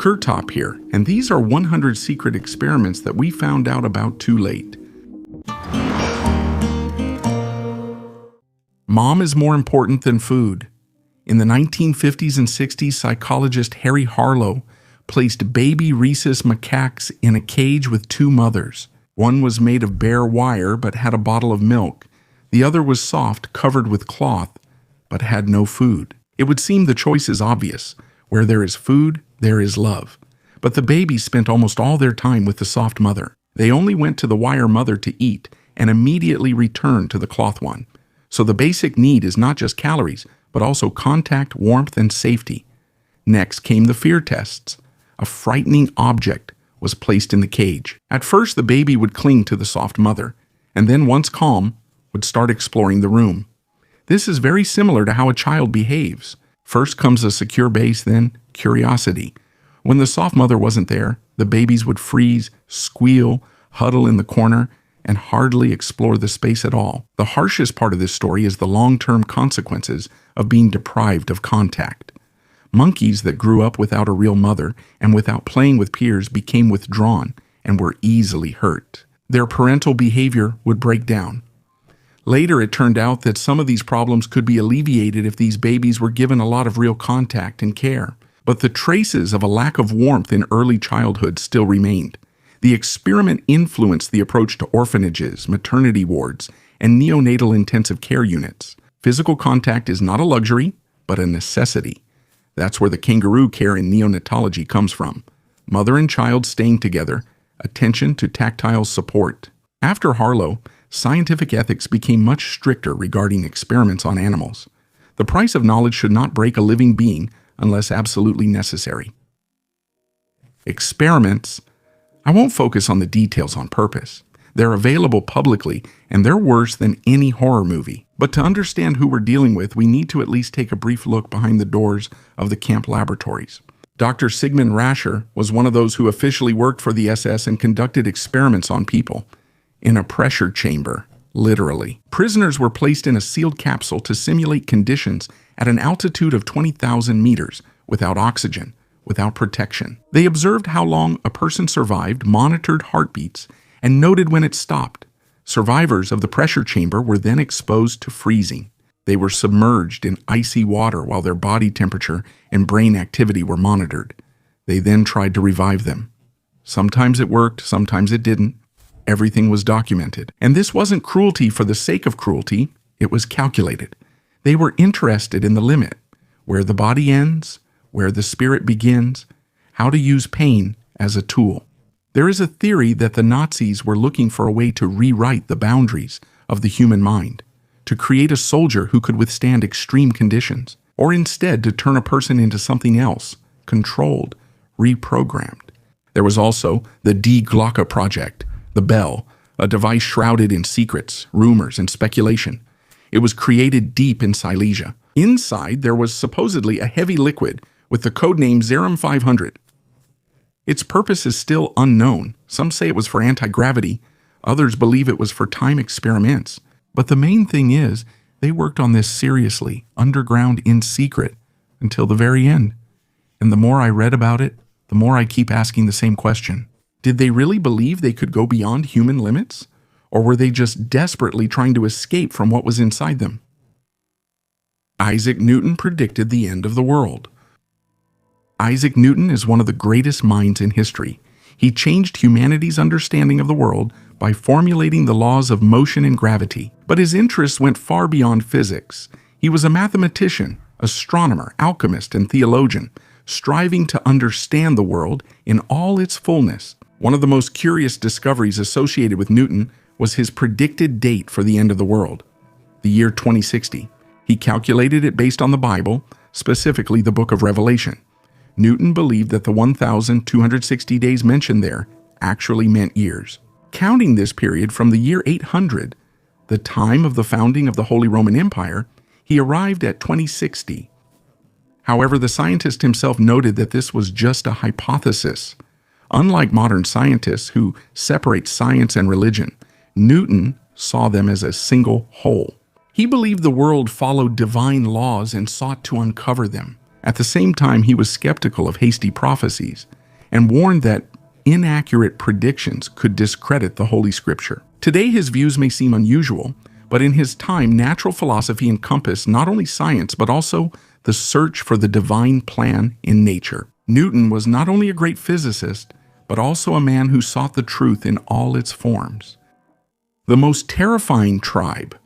Kurtop here, and these are 100 secret experiments that we found out about too late. Mom is more important than food. In the 1950s and 60s, psychologist Harry Harlow placed baby rhesus macaques in a cage with two mothers. One was made of bare wire but had a bottle of milk. The other was soft, covered with cloth, but had no food. It would seem the choice is obvious. Where there is food, there is love. But the babies spent almost all their time with the soft mother. They only went to the wire mother to eat and immediately returned to the cloth one. So the basic need is not just calories, but also contact, warmth, and safety. Next came the fear tests. A frightening object was placed in the cage. At first, the baby would cling to the soft mother, and then once calm, would start exploring the room. This is very similar to how a child behaves. First comes a secure base, then curiosity. When the soft mother wasn't there, the babies would freeze, squeal, huddle in the corner, and hardly explore the space at all. The harshest part of this story is the long-term consequences of being deprived of contact. Monkeys that grew up without a real mother and without playing with peers became withdrawn and were easily hurt. Their parental behavior would break down. Later, it turned out that some of these problems could be alleviated if these babies were given a lot of real contact and care. But the traces of a lack of warmth in early childhood still remained. The experiment influenced the approach to orphanages, maternity wards, and neonatal intensive care units. Physical contact is not a luxury, but a necessity. That's where the kangaroo care in neonatology comes from. Mother and child staying together, attention to tactile support. After Harlow, scientific ethics became much stricter regarding experiments on animals. The price of knowledge should not break a living being unless absolutely necessary. Experiments. I won't focus on the details on purpose. They're available publicly, and they're worse than any horror movie. But to understand who we're dealing with, we need to at least take a brief look behind the doors of the camp laboratories. Dr. Sigmund Rascher was one of those who officially worked for the SS and conducted experiments on people. In a pressure chamber, literally. Prisoners were placed in a sealed capsule to simulate conditions at an altitude of 20,000 meters, without oxygen, without protection. They observed how long a person survived, monitored heartbeats, and noted when it stopped. Survivors of the pressure chamber were then exposed to freezing. They were submerged in icy water while their body temperature and brain activity were monitored. They then tried to revive them. Sometimes it worked, sometimes it didn't. Everything was documented. And this wasn't cruelty for the sake of cruelty, it was calculated. They were interested in the limit, where the body ends, where the spirit begins, how to use pain as a tool. There is a theory that the Nazis were looking for a way to rewrite the boundaries of the human mind, to create a soldier who could withstand extreme conditions, or instead to turn a person into something else, controlled, reprogrammed. There was also the Die Glocke project, the bell, a device shrouded in secrets, rumors, and speculation. It was created deep in Silesia. Inside, there was supposedly a heavy liquid with the codename Zerum 500. Its purpose is still unknown. Some say it was for anti-gravity. Others believe it was for time experiments. But the main thing is, they worked on this seriously, underground in secret, until the very end. And the more I read about it, the more I keep asking the same question. Did they really believe they could go beyond human limits? Or were they just desperately trying to escape from what was inside them? Isaac Newton predicted the end of the world. Isaac Newton is one of the greatest minds in history. He changed humanity's understanding of the world by formulating the laws of motion and gravity. But his interests went far beyond physics. He was a mathematician, astronomer, alchemist, and theologian, striving to understand the world in all its fullness. One of the most curious discoveries associated with Newton was his predicted date for the end of the world, the year 2060. He calculated it based on the Bible, specifically the book of Revelation. Newton believed that the 1,260 days mentioned there actually meant years. Counting this period from the year 800, the time of the founding of the Holy Roman Empire, he arrived at 2060. However, the scientist himself noted that this was just a hypothesis. Unlike modern scientists who separate science and religion, Newton saw them as a single whole. He believed the world followed divine laws and sought to uncover them. At the same time, he was skeptical of hasty prophecies and warned that inaccurate predictions could discredit the Holy Scripture. Today, his views may seem unusual, but in his time, natural philosophy encompassed not only science, but also the search for the divine plan in nature. Newton was not only a great physicist, but also a man who sought the truth in all its forms. The most terrifying tribe.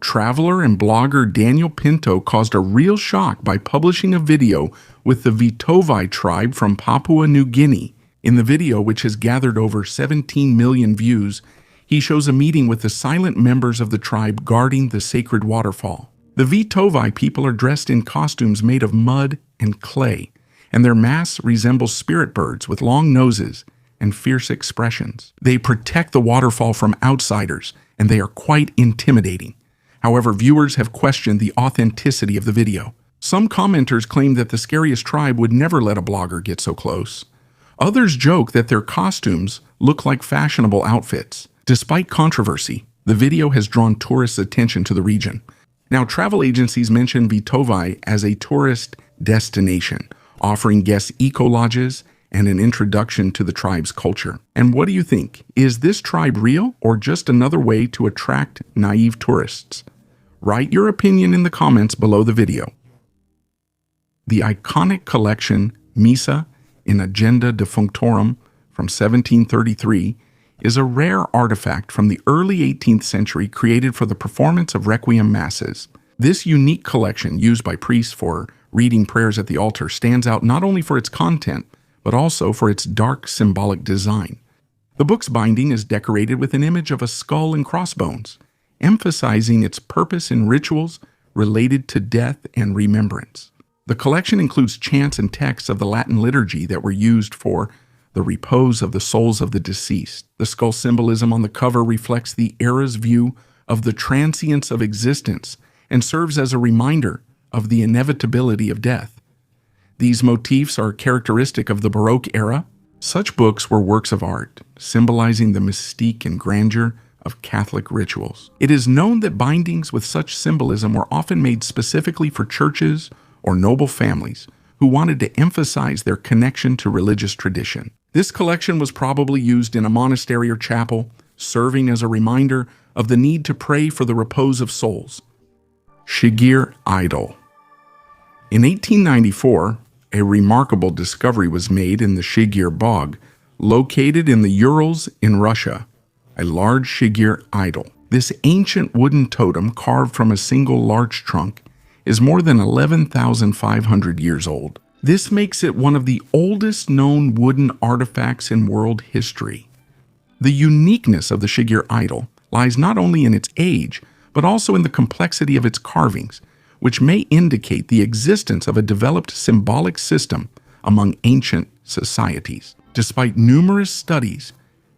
Traveler and blogger Daniel Pinto caused a real shock by publishing a video with the Vitovi tribe from Papua New Guinea. In the video, which has gathered over 17 million views, he shows a meeting with the silent members of the tribe guarding the sacred waterfall. The Vitovi people are dressed in costumes made of mud and clay, and their masks resemble spirit birds with long noses and fierce expressions. They protect the waterfall from outsiders, and they are quite intimidating. However, viewers have questioned the authenticity of the video. Some commenters claim that the scariest tribe would never let a blogger get so close. Others joke that their costumes look like fashionable outfits. Despite controversy, the video has drawn tourists' attention to the region. Now, travel agencies mention Vitovi as a tourist destination, offering guests eco-lodges and an introduction to the tribe's culture. And what do you think? Is this tribe real or just another way to attract naive tourists? Write your opinion in the comments below the video. The iconic collection Missa in Agenda Defunctorum from 1733 is a rare artifact from the early 18th century created for the performance of requiem masses. This unique collection, used by priests for reading prayers at the altar, stands out not only for its content, but also for its dark symbolic design. The book's binding is decorated with an image of a skull and crossbones, emphasizing its purpose in rituals related to death and remembrance. The collection includes chants and texts of the Latin liturgy that were used for the repose of the souls of the deceased. The skull symbolism on the cover reflects the era's view of the transience of existence and serves as a reminder of the inevitability of death. These motifs are characteristic of the Baroque era. Such books were works of art, symbolizing the mystique and grandeur of Catholic rituals. It is known that bindings with such symbolism were often made specifically for churches or noble families who wanted to emphasize their connection to religious tradition. This collection was probably used in a monastery or chapel, serving as a reminder of the need to pray for the repose of souls. Shigir Idol. In 1894, a remarkable discovery was made in the Shigir Bog, located in the Urals in Russia, a large Shigir idol. This ancient wooden totem, carved from a single larch trunk, is more than 11,500 years old. This makes it one of the oldest known wooden artifacts in world history. The uniqueness of the Shigir idol lies not only in its age, but also in the complexity of its carvings, which may indicate the existence of a developed symbolic system among ancient societies. Despite numerous studies,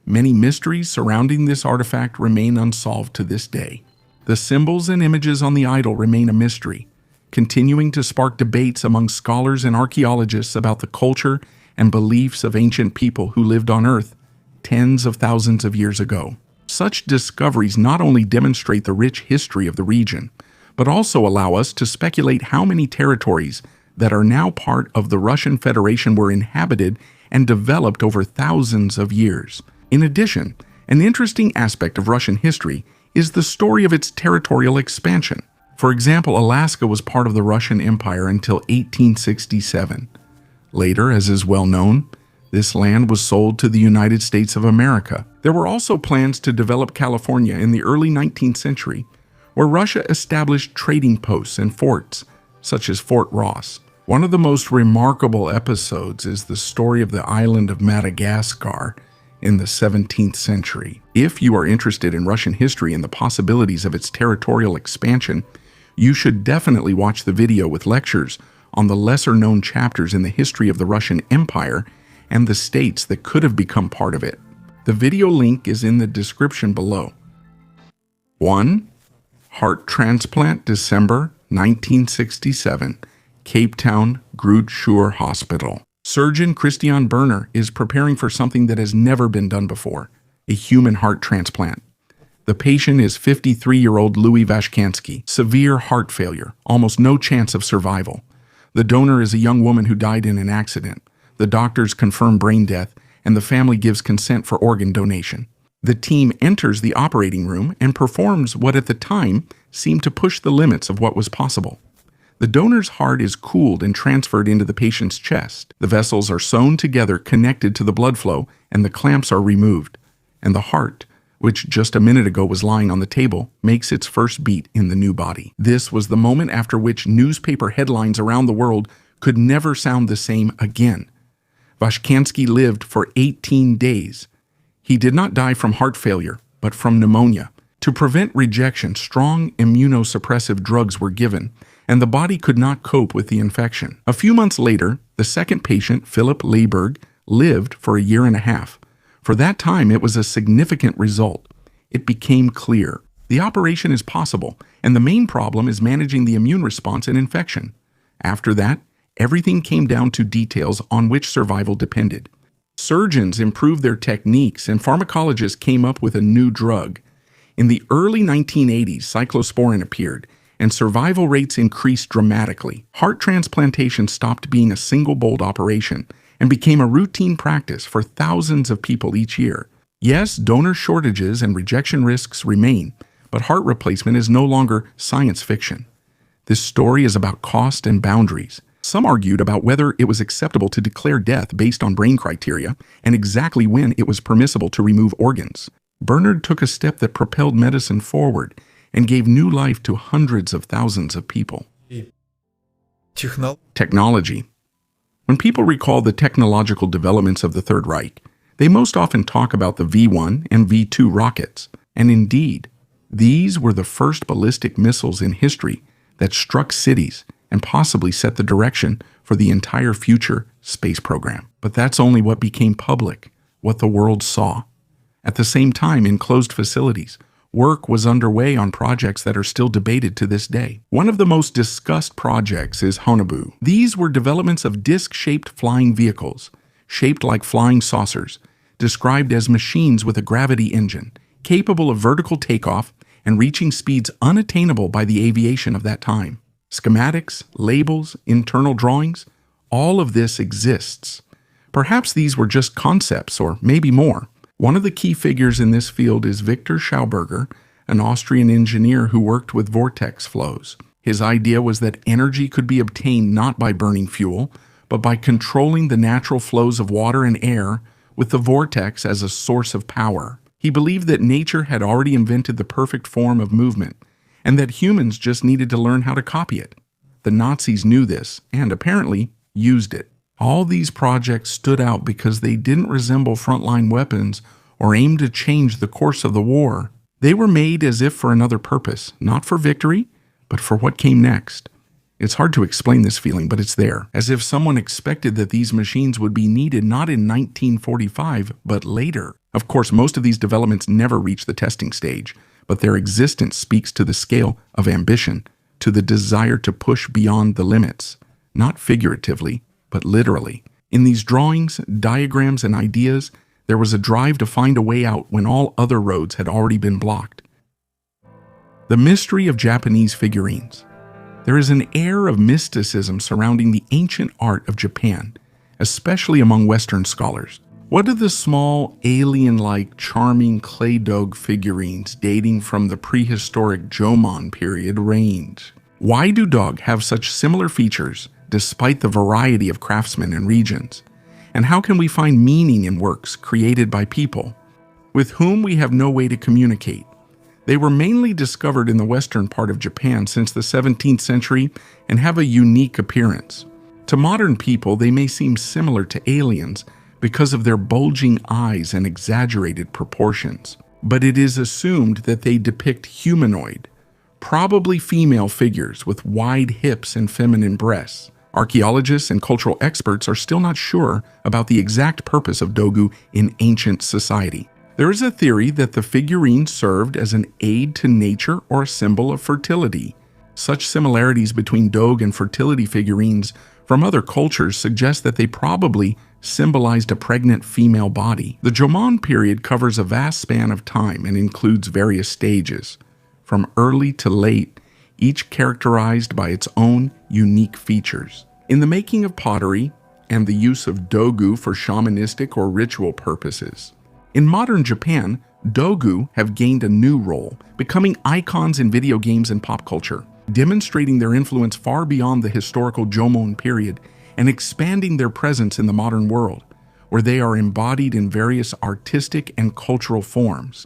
many mysteries surrounding this artifact remain unsolved to this day. The symbols and images on the idol remain a mystery, continuing to spark debates among scholars and archaeologists about the culture and beliefs of ancient people who lived on Earth tens of thousands of years ago. Such discoveries not only demonstrate the rich history of the region, but also allow us to speculate how many territories that are now part of the Russian Federation were inhabited and developed over thousands of years. In addition, an interesting aspect of Russian history is the story of its territorial expansion. For example, Alaska was part of the Russian Empire until 1867. Later, as is well known, this land was sold to the United States of America. There were also plans to develop California in the early 19th century, where Russia established trading posts and forts, such as Fort Ross. One of the most remarkable episodes is the story of the island of Madagascar in the 17th century. If you are interested in Russian history and the possibilities of its territorial expansion, you should definitely watch the video with lectures on the lesser-known chapters in the history of the Russian Empire and the states that could have become part of it. The video link is in the description below. 1. Heart transplant, December 1967, Cape Town Groote Schuur Hospital. Surgeon Christian Berner is preparing for something that has never been done before, a human heart transplant. The patient is 53-year-old Louis Vashkansky, severe heart failure, almost no chance of survival. The donor is a young woman who died in an accident. The doctors confirm brain death, and the family gives consent for organ donation. The team enters the operating room and performs what at the time seemed to push the limits of what was possible. The donor's heart is cooled and transferred into the patient's chest. The vessels are sewn together, connected to the blood flow, and the clamps are removed. And the heart, which just a minute ago was lying on the table, makes its first beat in the new body. This was the moment after which newspaper headlines around the world could never sound the same again. Vashkansky lived for 18 days. He did not die from heart failure, but from pneumonia. To prevent rejection, strong immunosuppressive drugs were given, and the body could not cope with the infection. A few months later, the second patient, Philip Leiberg, lived for a year and a half. For that time, it was a significant result. It became clear. The operation is possible, and the main problem is managing the immune response and infection. After that, everything came down to details on which survival depended. Surgeons improved their techniques, and pharmacologists came up with a new drug. In the early 1980s, cyclosporin appeared, and survival rates increased dramatically. Heart transplantation stopped being a single-bolt operation and became a routine practice for thousands of people each year. Yes, donor shortages and rejection risks remain, but heart replacement is no longer science fiction. This story is about cost and boundaries. Some argued about whether it was acceptable to declare death based on brain criteria and exactly when it was permissible to remove organs. Bernard took a step that propelled medicine forward and gave new life to hundreds of thousands of people. Technology. When people recall the technological developments of the Third Reich, they most often talk about the V-1 and V-2 rockets. And indeed, these were the first ballistic missiles in history that struck cities and possibly set the direction for the entire future space program. But that's only what became public, what the world saw. At the same time, in closed facilities, work was underway on projects that are still debated to this day. One of the most discussed projects is Honebu. These were developments of disc-shaped flying vehicles, shaped like flying saucers, described as machines with a gravity engine, capable of vertical takeoff and reaching speeds unattainable by the aviation of that time. Schematics, labels, internal drawings, all of this exists. Perhaps these were just concepts, or maybe more. One of the key figures in this field is Victor Schauberger, an Austrian engineer who worked with vortex flows. His idea was that energy could be obtained not by burning fuel, but by controlling the natural flows of water and air with the vortex as a source of power. He believed that nature had already invented the perfect form of movement, and that humans just needed to learn how to copy it. The Nazis knew this, and apparently used it. All these projects stood out because they didn't resemble frontline weapons or aim to change the course of the war. They were made as if for another purpose, not for victory, but for what came next. It's hard to explain this feeling, but it's there, as if someone expected that these machines would be needed not in 1945, but later. Of course, most of these developments never reach the testing stage, but their existence speaks to the scale of ambition, to the desire to push beyond the limits, not figuratively, but literally. In these drawings, diagrams, and ideas, there was a drive to find a way out when all other roads had already been blocked. The mystery of Japanese figurines. There is an air of mysticism surrounding the ancient art of Japan, especially among Western scholars. What do the small, alien-like, charming clay dog figurines dating from the prehistoric Jomon period range? Why do dog have such similar features despite the variety of craftsmen and regions? And how can we find meaning in works created by people with whom we have no way to communicate? They were mainly discovered in the western part of Japan since the 17th century and have a unique appearance. To modern people, they may seem similar to aliens because of their bulging eyes and exaggerated proportions. But it is assumed that they depict humanoid, probably female figures with wide hips and feminine breasts. Archaeologists and cultural experts are still not sure about the exact purpose of dogu in ancient society. There is a theory that the figurine served as an aid to nature or a symbol of fertility. Such similarities between dogue and fertility figurines from other cultures suggest that they probably symbolized a pregnant female body. The Jomon period covers a vast span of time and includes various stages, from early to late, each characterized by its own unique features. In in the making of pottery and the use of dogu for shamanistic or ritual purposes. In modern Japan, dogu have gained a new role, becoming icons in video games and pop culture, demonstrating their influence far beyond the historical Jomon period and expanding their presence in the modern world, where they are embodied in various artistic and cultural forms.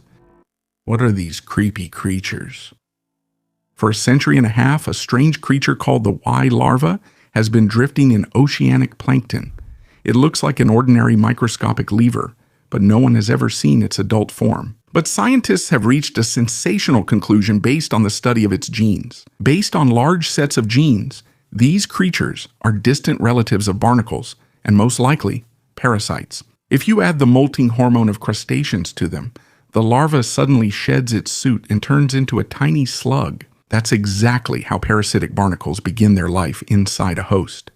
What are these creepy creatures? For a century and a half, a strange creature called the Y larva has been drifting in oceanic plankton. It looks like an ordinary microscopic lever, but no one has ever seen its adult form. But scientists have reached a sensational conclusion based on the study of its genes. Based on large sets of genes, these creatures are distant relatives of barnacles, and most likely, parasites. If you add the molting hormone of crustaceans to them, the larva suddenly sheds its suit and turns into a tiny slug. That's exactly how parasitic barnacles begin their life inside a host.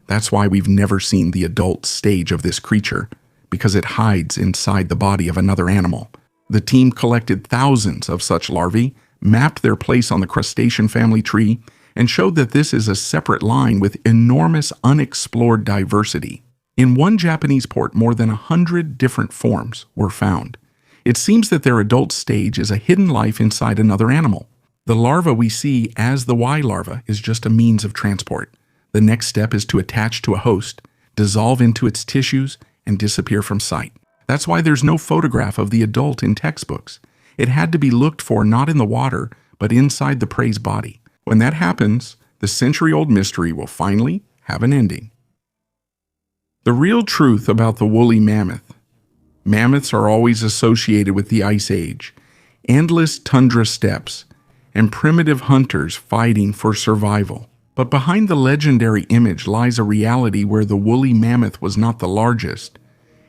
That's why we've never seen the adult stage of this creature, because it hides inside the body of another animal. The team collected thousands of such larvae, mapped their place on the crustacean family tree, and showed that this is a separate line with enormous unexplored diversity. In one Japanese port, more than 100 different forms were found. It seems that their adult stage is a hidden life inside another animal. The larva we see as the Y larva is just a means of transport. The next step is to attach to a host, dissolve into its tissues, and disappear from sight. That's why there's no photograph of the adult in textbooks. It had to be looked for not in the water, but inside the prey's body. When that happens, the century-old mystery will finally have an ending. The real truth about the woolly mammoth. Mammoths are always associated with the Ice Age, endless tundra steppes, and primitive hunters fighting for survival. But behind the legendary image lies a reality where the woolly mammoth was not the largest,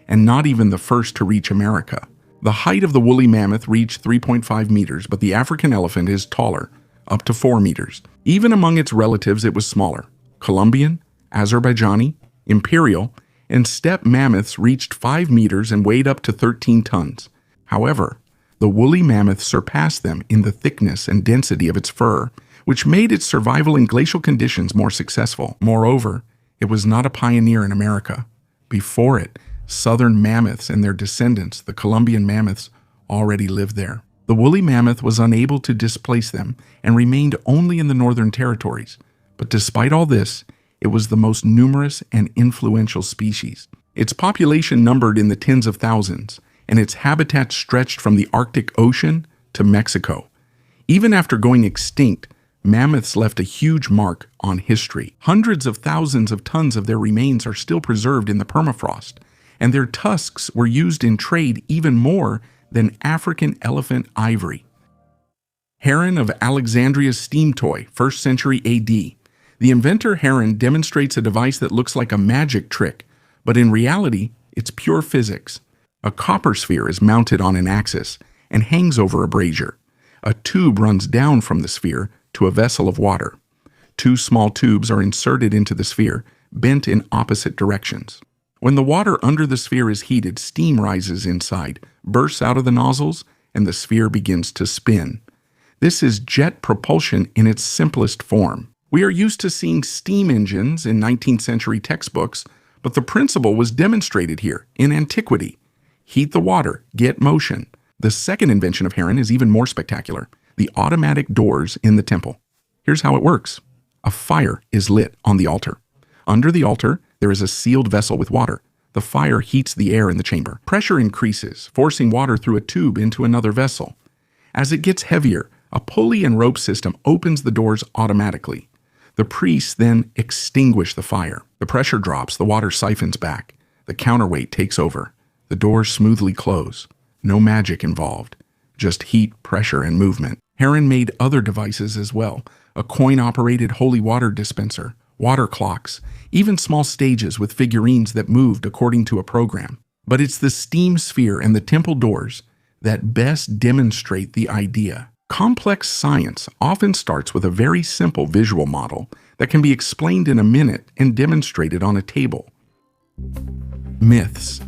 and not even the first to reach America. The height of the woolly mammoth reached 3.5 meters, but the African elephant is taller, up to 4 meters. Even among its relatives, it was smaller. Colombian, Azerbaijani, imperial, and steppe mammoths reached 5 meters and weighed up to 13 tons. However, the woolly mammoth surpassed them in the thickness and density of its fur, which made its survival in glacial conditions more successful. Moreover, it was not a pioneer in America. Before it, southern mammoths and their descendants, the Colombian mammoths, already lived there. The woolly mammoth was unable to displace them and remained only in the northern territories. But despite all this, it was the most numerous and influential species. Its population numbered in the tens of thousands, and its habitat stretched from the Arctic Ocean to Mexico. Even after going extinct, mammoths left a huge mark on history. Hundreds of thousands of tons of their remains are still preserved in the permafrost, and their tusks were used in trade even more than African elephant ivory. Heron of Alexandria's steam toy, 1st century AD. The inventor Heron demonstrates a device that looks like a magic trick, but in reality, it's pure physics. A copper sphere is mounted on an axis and hangs over a brazier. A tube runs down from the sphere to a vessel of water. 2 small tubes are inserted into the sphere, bent in opposite directions. When the water under the sphere is heated, steam rises inside, bursts out of the nozzles, and the sphere begins to spin. This is jet propulsion in its simplest form. We are used to seeing steam engines in 19th century textbooks, but the principle was demonstrated here in antiquity. Heat the water, get motion. The second invention of Heron is even more spectacular, the automatic doors in the temple. Here's how it works. A fire is lit on the altar. Under the altar, there is a sealed vessel with water. The fire heats the air in the chamber. Pressure increases, forcing water through a tube into another vessel. As it gets heavier, a pulley and rope system opens the doors automatically. The priests then extinguish the fire. The pressure drops, the water siphons back. The counterweight takes over. The doors smoothly close. No magic involved. Just heat, pressure, and movement. Heron made other devices as well. A coin-operated holy water dispenser, water clocks, even small stages with figurines that moved according to a program. But it's the steam sphere and the temple doors that best demonstrate the idea. Complex science often starts with a very simple visual model that can be explained in a minute and demonstrated on a table. Myths.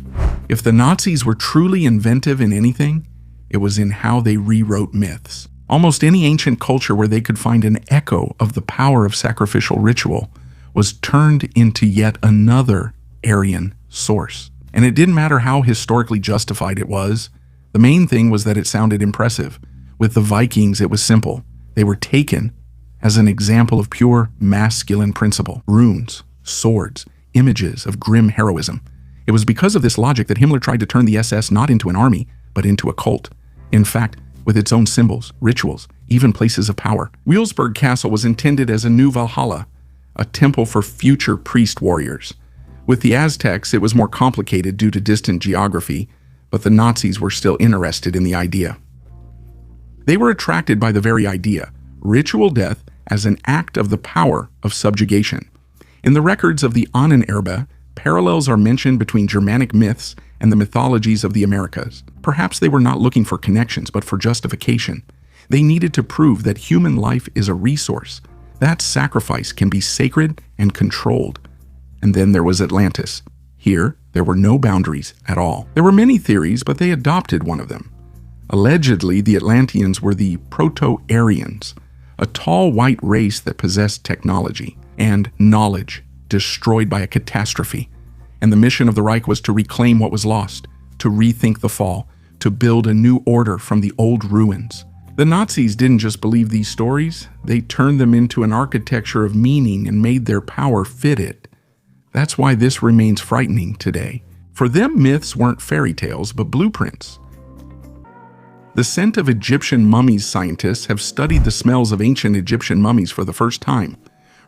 If the Nazis were truly inventive in anything, it was in how they rewrote myths. Almost any ancient culture where they could find an echo of the power of sacrificial ritual was turned into yet another Aryan source. And it didn't matter how historically justified it was. The main thing was that it sounded impressive. With the Vikings, it was simple. They were taken as an example of pure masculine principle. Runes, swords, images of grim heroism. It was because of this logic that Himmler tried to turn the SS not into an army, but into a cult. In fact, with its own symbols, rituals, even places of power. Wheelsburg Castle was intended as a new Valhalla, a temple for future priest warriors. With the Aztecs, it was more complicated due to distant geography, but the Nazis were still interested in the idea. They were attracted by the very idea, ritual death as an act of the power of subjugation. In the records of the Ahnenerbe, parallels are mentioned between Germanic myths and the mythologies of the Americas. Perhaps they were not looking for connections, but for justification. They needed to prove that human life is a resource, that sacrifice can be sacred and controlled. And then there was Atlantis. Here, there were no boundaries at all. There were many theories, but they adopted one of them. Allegedly, the Atlanteans were the Proto-Aryans, a tall white race that possessed technology and knowledge destroyed by a catastrophe. And the mission of the Reich was to reclaim what was lost, to rethink the fall, to build a new order from the old ruins. The Nazis didn't just believe these stories, they turned them into an architecture of meaning and made their power fit it. That's why this remains frightening today. For them, myths weren't fairy tales, but blueprints. The scent of Egyptian mummies scientists have studied the smells of ancient Egyptian mummies for the first time,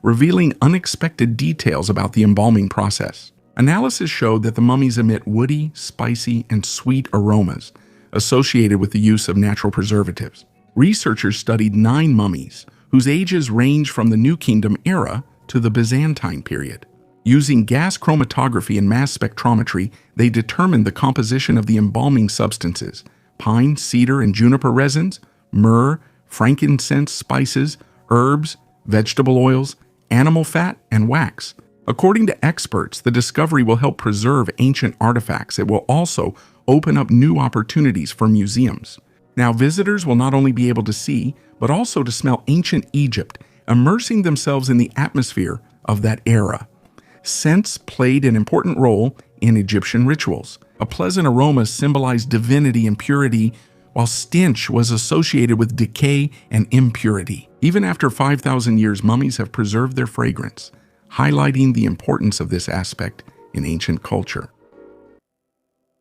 revealing unexpected details about the embalming process. Analysis showed that the mummies emit woody, spicy, and sweet aromas associated with the use of natural preservatives. Researchers studied 9 mummies, whose ages range from the New Kingdom era to the Byzantine period. Using gas chromatography and mass spectrometry, they determined the composition of the embalming substances: pine, cedar, and juniper resins, myrrh, frankincense, spices, herbs, vegetable oils, animal fat, and wax. According to experts, the discovery will help preserve ancient artifacts. It will also open up new opportunities for museums. Now, visitors will not only be able to see, but also to smell ancient Egypt, immersing themselves in the atmosphere of that era. Scents played an important role in Egyptian rituals. A pleasant aroma symbolized divinity and purity, while stench was associated with decay and impurity. Even after 5,000 years, mummies have preserved their fragrance, highlighting the importance of this aspect in ancient culture.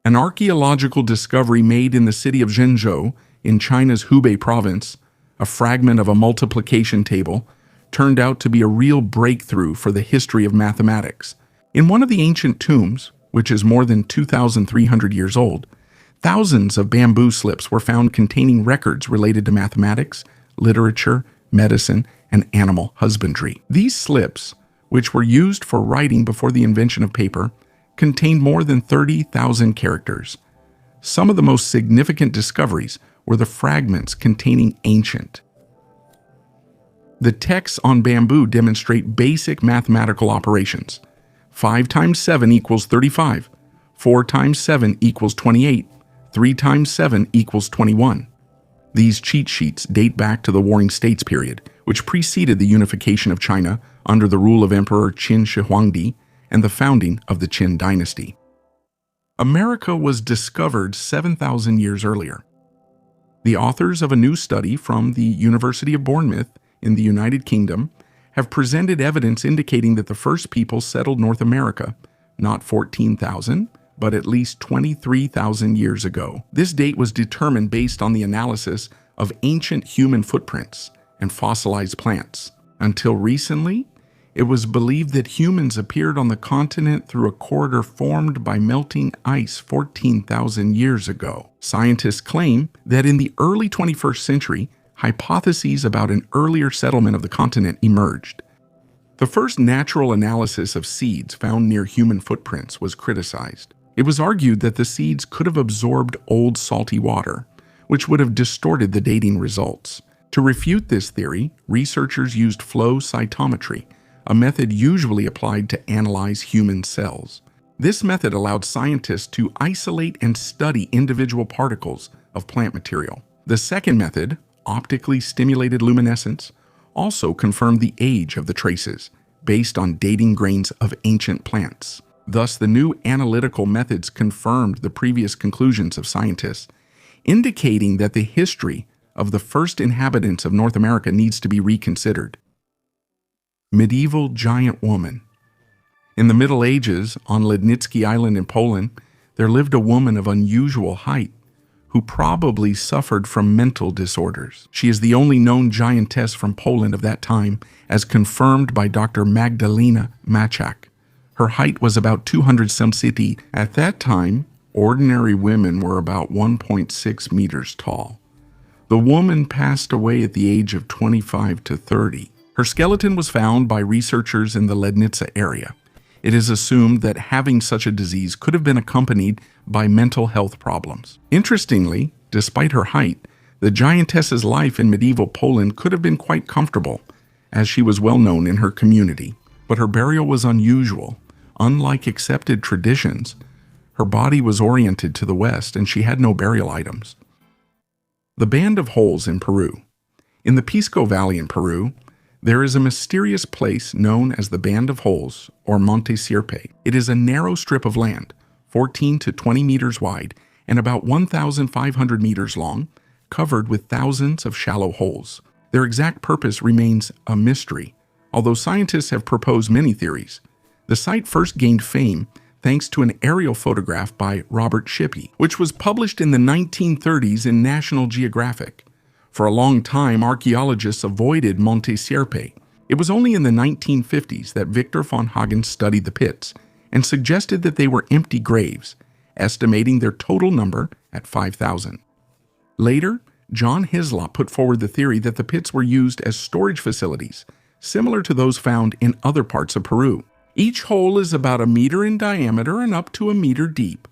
An archaeological discovery made in the city of Zhengzhou in China's Hubei province, a fragment of a multiplication table, turned out to be a real breakthrough for the history of mathematics. In one of the ancient tombs, which is more than 2,300 years old, thousands of bamboo slips were found containing records related to mathematics, literature, medicine, and animal husbandry. These slips, which were used for writing before the invention of paper, contained more than 30,000 characters. Some of the most significant discoveries were the fragments containing ancient. The texts on bamboo demonstrate basic mathematical operations. 5 times 7 equals 35. 4 times 7 equals 28. 3 times 7 equals 21. These cheat sheets date back to the Warring States period, which preceded the unification of China under the rule of Emperor Qin Shi Huangdi and the founding of the Qin dynasty. America was discovered 7,000 years earlier. The authors of a new study from the University of Bournemouth in the United Kingdom have presented evidence indicating that the first people settled North America, not 14,000, but at least 23,000 years ago. This date was determined based on the analysis of ancient human footprints and fossilized plants. Until recently, it was believed that humans appeared on the continent through a corridor formed by melting ice 14,000 years ago. Scientists claim that in the early 21st century, hypotheses about an earlier settlement of the continent emerged. The first natural analysis of seeds found near human footprints was criticized. It was argued that the seeds could have absorbed old salty water, which would have distorted the dating results. To refute this theory, researchers used flow cytometry, a method usually applied to analyze human cells. This method allowed scientists to isolate and study individual particles of plant material. The second method, optically stimulated luminescence, also confirmed the age of the traces, based on dating grains of ancient plants. Thus, the new analytical methods confirmed the previous conclusions of scientists, indicating that the history of the first inhabitants of North America needs to be reconsidered. Medieval giant woman. In the Middle Ages, on Lednicki Island in Poland, there lived a woman of unusual height who probably suffered from mental disorders. She is the only known giantess from Poland of that time, as confirmed by Dr. Magdalena Machak. Her height was about 200 cm. At that time, ordinary women were about 1.6 meters tall. The woman passed away at the age of 25 to 30. Her skeleton was found by researchers in the Lednica area. It is assumed that having such a disease could have been accompanied by mental health problems. Interestingly, despite her height, the giantess's life in medieval Poland could have been quite comfortable, as she was well known in her community. But her burial was unusual. Unlike accepted traditions, her body was oriented to the west and she had no burial items. The Band of Holes in Peru. In the Pisco Valley in Peru, there is a mysterious place known as the Band of Holes, or Monte Sierpe. It is a narrow strip of land, 14 to 20 meters wide and about 1,500 meters long, covered with thousands of shallow holes. Their exact purpose remains a mystery, although scientists have proposed many theories. The site first gained fame thanks to an aerial photograph by Robert Shippey, which was published in the 1930s in National Geographic. For a long time, archaeologists avoided Monte Sierpe. It was only in the 1950s that Victor von Hagen studied the pits and suggested that they were empty graves, estimating their total number at 5,000. Later, John Hislop put forward the theory that the pits were used as storage facilities, similar to those found in other parts of Peru. Each hole is about a meter in diameter and up to a meter deep.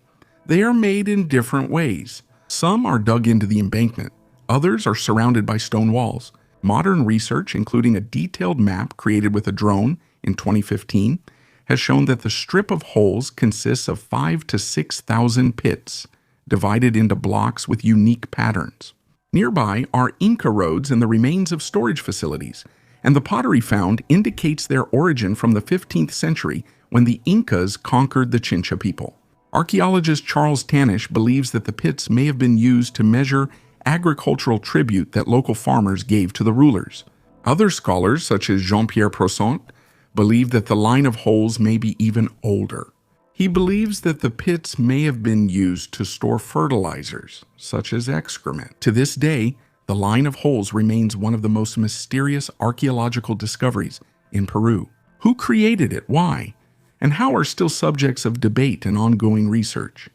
They are made in different ways. Some are dug into the embankment. Others are surrounded by stone walls. Modern research, including a detailed map created with a drone in 2015, has shown that the strip of holes consists of 5,000 to 6,000 pits, divided into blocks with unique patterns. Nearby are Inca roads and the remains of storage facilities, and the pottery found indicates their origin from the 15th century when the Incas conquered the Chincha people. Archaeologist Charles Tanish believes that the pits may have been used to measure agricultural tribute that local farmers gave to the rulers. Other scholars, such as Jean-Pierre Prosson, believe that the line of holes may be even older. He believes that the pits may have been used to store fertilizers, such as excrement. To this day, the line of holes remains one of the most mysterious archaeological discoveries in Peru. Who created it? Why? And how are still subjects of debate and ongoing research.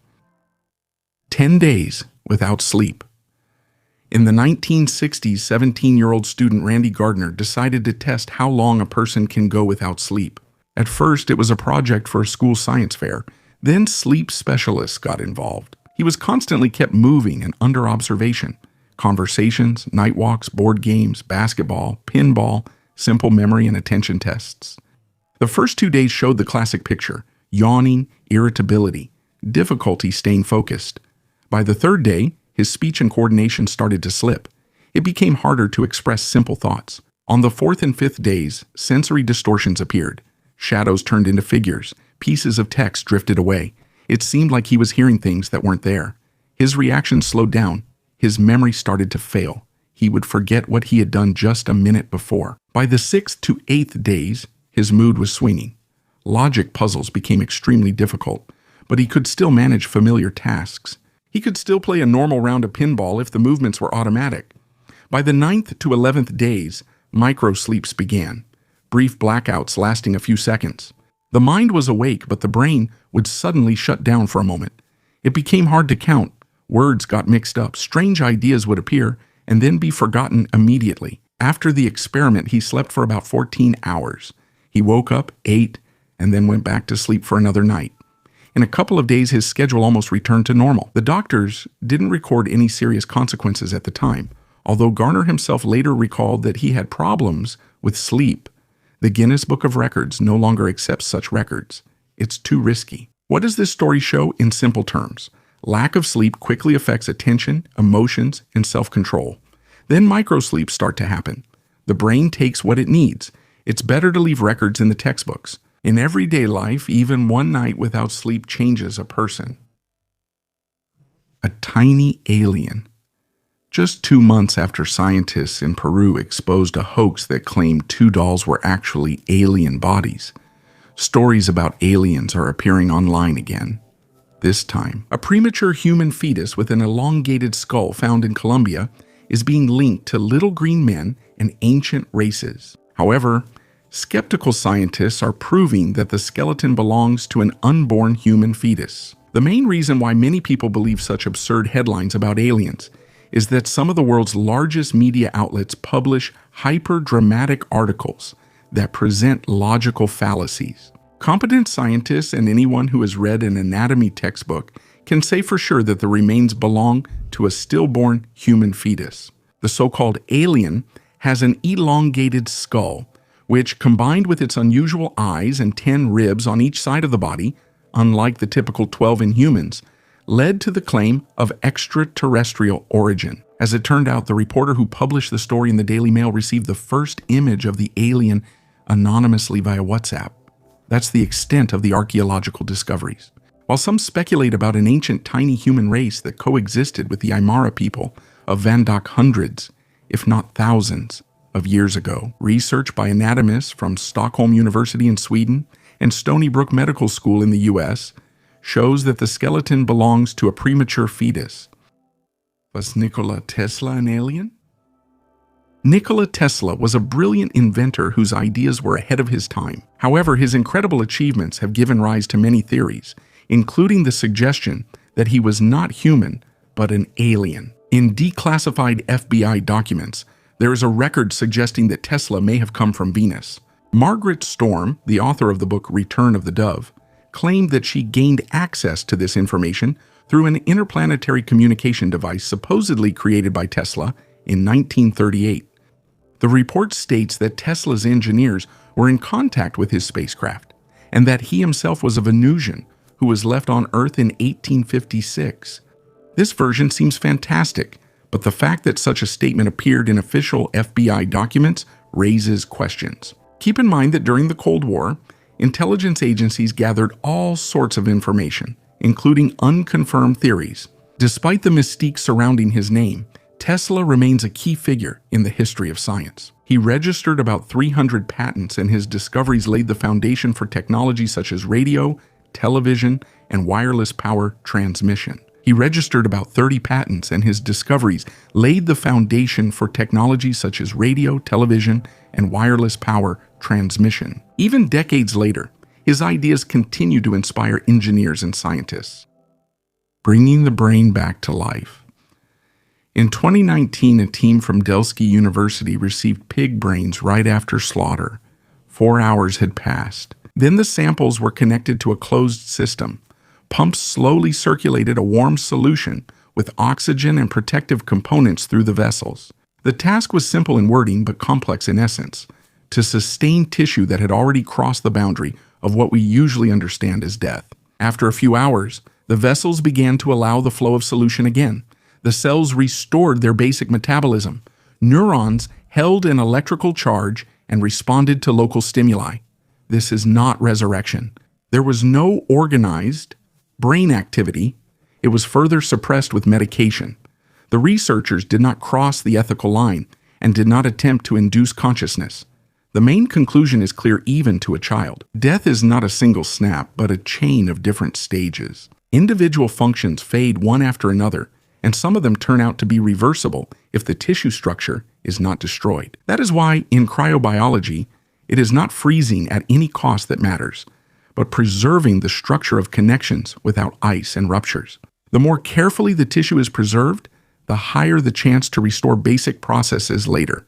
10 days without sleep. In the 1960s, 17-year-old student Randy Gardner decided to test how long a person can go without sleep. At first, it was a project for a school science fair. Then sleep specialists got involved. He was constantly kept moving and under observation. Conversations, night walks, board games, basketball, pinball, simple memory and attention tests. The first 2 days showed the classic picture: yawning, irritability, difficulty staying focused. By the third day, his speech and coordination started to slip. It became harder to express simple thoughts. On the fourth and fifth days, sensory distortions appeared. Shadows turned into figures. Pieces of text drifted away. It seemed like he was hearing things that weren't there. His reactions slowed down. His memory started to fail. He would forget what he had done just a minute before. By the 6th to 8th days, his mood was swinging. Logic puzzles became extremely difficult, but he could still manage familiar tasks. He could still play a normal round of pinball if the movements were automatic. By the 9th to 11th days, micro-sleeps began, brief blackouts lasting a few seconds. The mind was awake, but the brain would suddenly shut down for a moment. It became hard to count. Words got mixed up, strange ideas would appear, and then be forgotten immediately. After the experiment, he slept for about 14 hours. He woke up, ate, and then went back to sleep for another night. In a couple of days, his schedule almost returned to normal. The doctors didn't record any serious consequences at the time, although Garner himself later recalled that he had problems with sleep. The Guinness Book of Records no longer accepts such records. It's too risky. What does this story show in simple terms? Lack of sleep quickly affects attention, emotions, and self-control. Then microsleeps start to happen. The brain takes what it needs. It's better to leave records in the textbooks. In everyday life, even one night without sleep changes a person. A tiny alien. Just 2 months after scientists in Peru exposed a hoax that claimed 2 dolls were actually alien bodies, stories about aliens are appearing online again. This time, a premature human fetus with an elongated skull found in Colombia is being linked to little green men and ancient races. However, skeptical scientists are proving that the skeleton belongs to an unborn human fetus. The main reason why many people believe such absurd headlines about aliens is that some of the world's largest media outlets publish hyper-dramatic articles that present logical fallacies. Competent scientists and anyone who has read an anatomy textbook can say for sure that the remains belong to a stillborn human fetus. The so-called alien has an elongated skull, which, combined with its unusual eyes and 10 ribs on each side of the body, unlike the typical 12 in humans, led to the claim of extraterrestrial origin. As it turned out, the reporter who published the story in the Daily Mail received the first image of the alien anonymously via WhatsApp. That's the extent of the archaeological discoveries. While some speculate about an ancient tiny human race that coexisted with the Aymara people of Van Dijk hundreds, if not thousands, of years ago, research by anatomists from Stockholm University in Sweden and Stony Brook Medical School in the US shows that the skeleton belongs to a premature fetus. Was Nikola Tesla an alien? Nikola Tesla was a brilliant inventor whose ideas were ahead of his time. However, his incredible achievements have given rise to many theories, including the suggestion that he was not human, but an alien. In declassified FBI documents, there is a record suggesting that Tesla may have come from Venus. Margaret Storm, the author of the book Return of the Dove, claimed that she gained access to this information through an interplanetary communication device supposedly created by Tesla in 1938. The report states that Tesla's engineers were in contact with his spacecraft, and that he himself was a Venusian who was left on Earth in 1856. This version seems fantastic, but the fact that such a statement appeared in official FBI documents raises questions. Keep in mind that during the Cold War, intelligence agencies gathered all sorts of information, including unconfirmed theories. Despite the mystique surrounding his name, Tesla remains a key figure in the history of science. He registered about 300 patents, and his discoveries laid the foundation for technology such as radio, television, and wireless power transmission. He registered about 30 patents, and his discoveries laid the foundation for technologies such as radio, television, and wireless power transmission. Even decades later, his ideas continue to inspire engineers and scientists. Bringing the brain back to life. In 2019, a team from Delski University received pig brains right after slaughter. 4 hours had passed. Then the samples were connected to a closed system. Pumps slowly circulated a warm solution with oxygen and protective components through the vessels. The task was simple in wording but complex in essence: to sustain tissue that had already crossed the boundary of what we usually understand as death. After a few hours, the vessels began to allow the flow of solution again. The cells restored their basic metabolism. Neurons held an electrical charge and responded to local stimuli. This is not resurrection. There was no organized brain activity. It was further suppressed with medication. The researchers did not cross the ethical line and did not attempt to induce consciousness. The main conclusion is clear even to a child. Death is not a single snap, but a chain of different stages. Individual functions fade one after another, and some of them turn out to be reversible if the tissue structure is not destroyed. That is why, in cryobiology, it is not freezing at any cost that matters, but preserving the structure of connections without ice and ruptures. The more carefully the tissue is preserved, the higher the chance to restore basic processes later.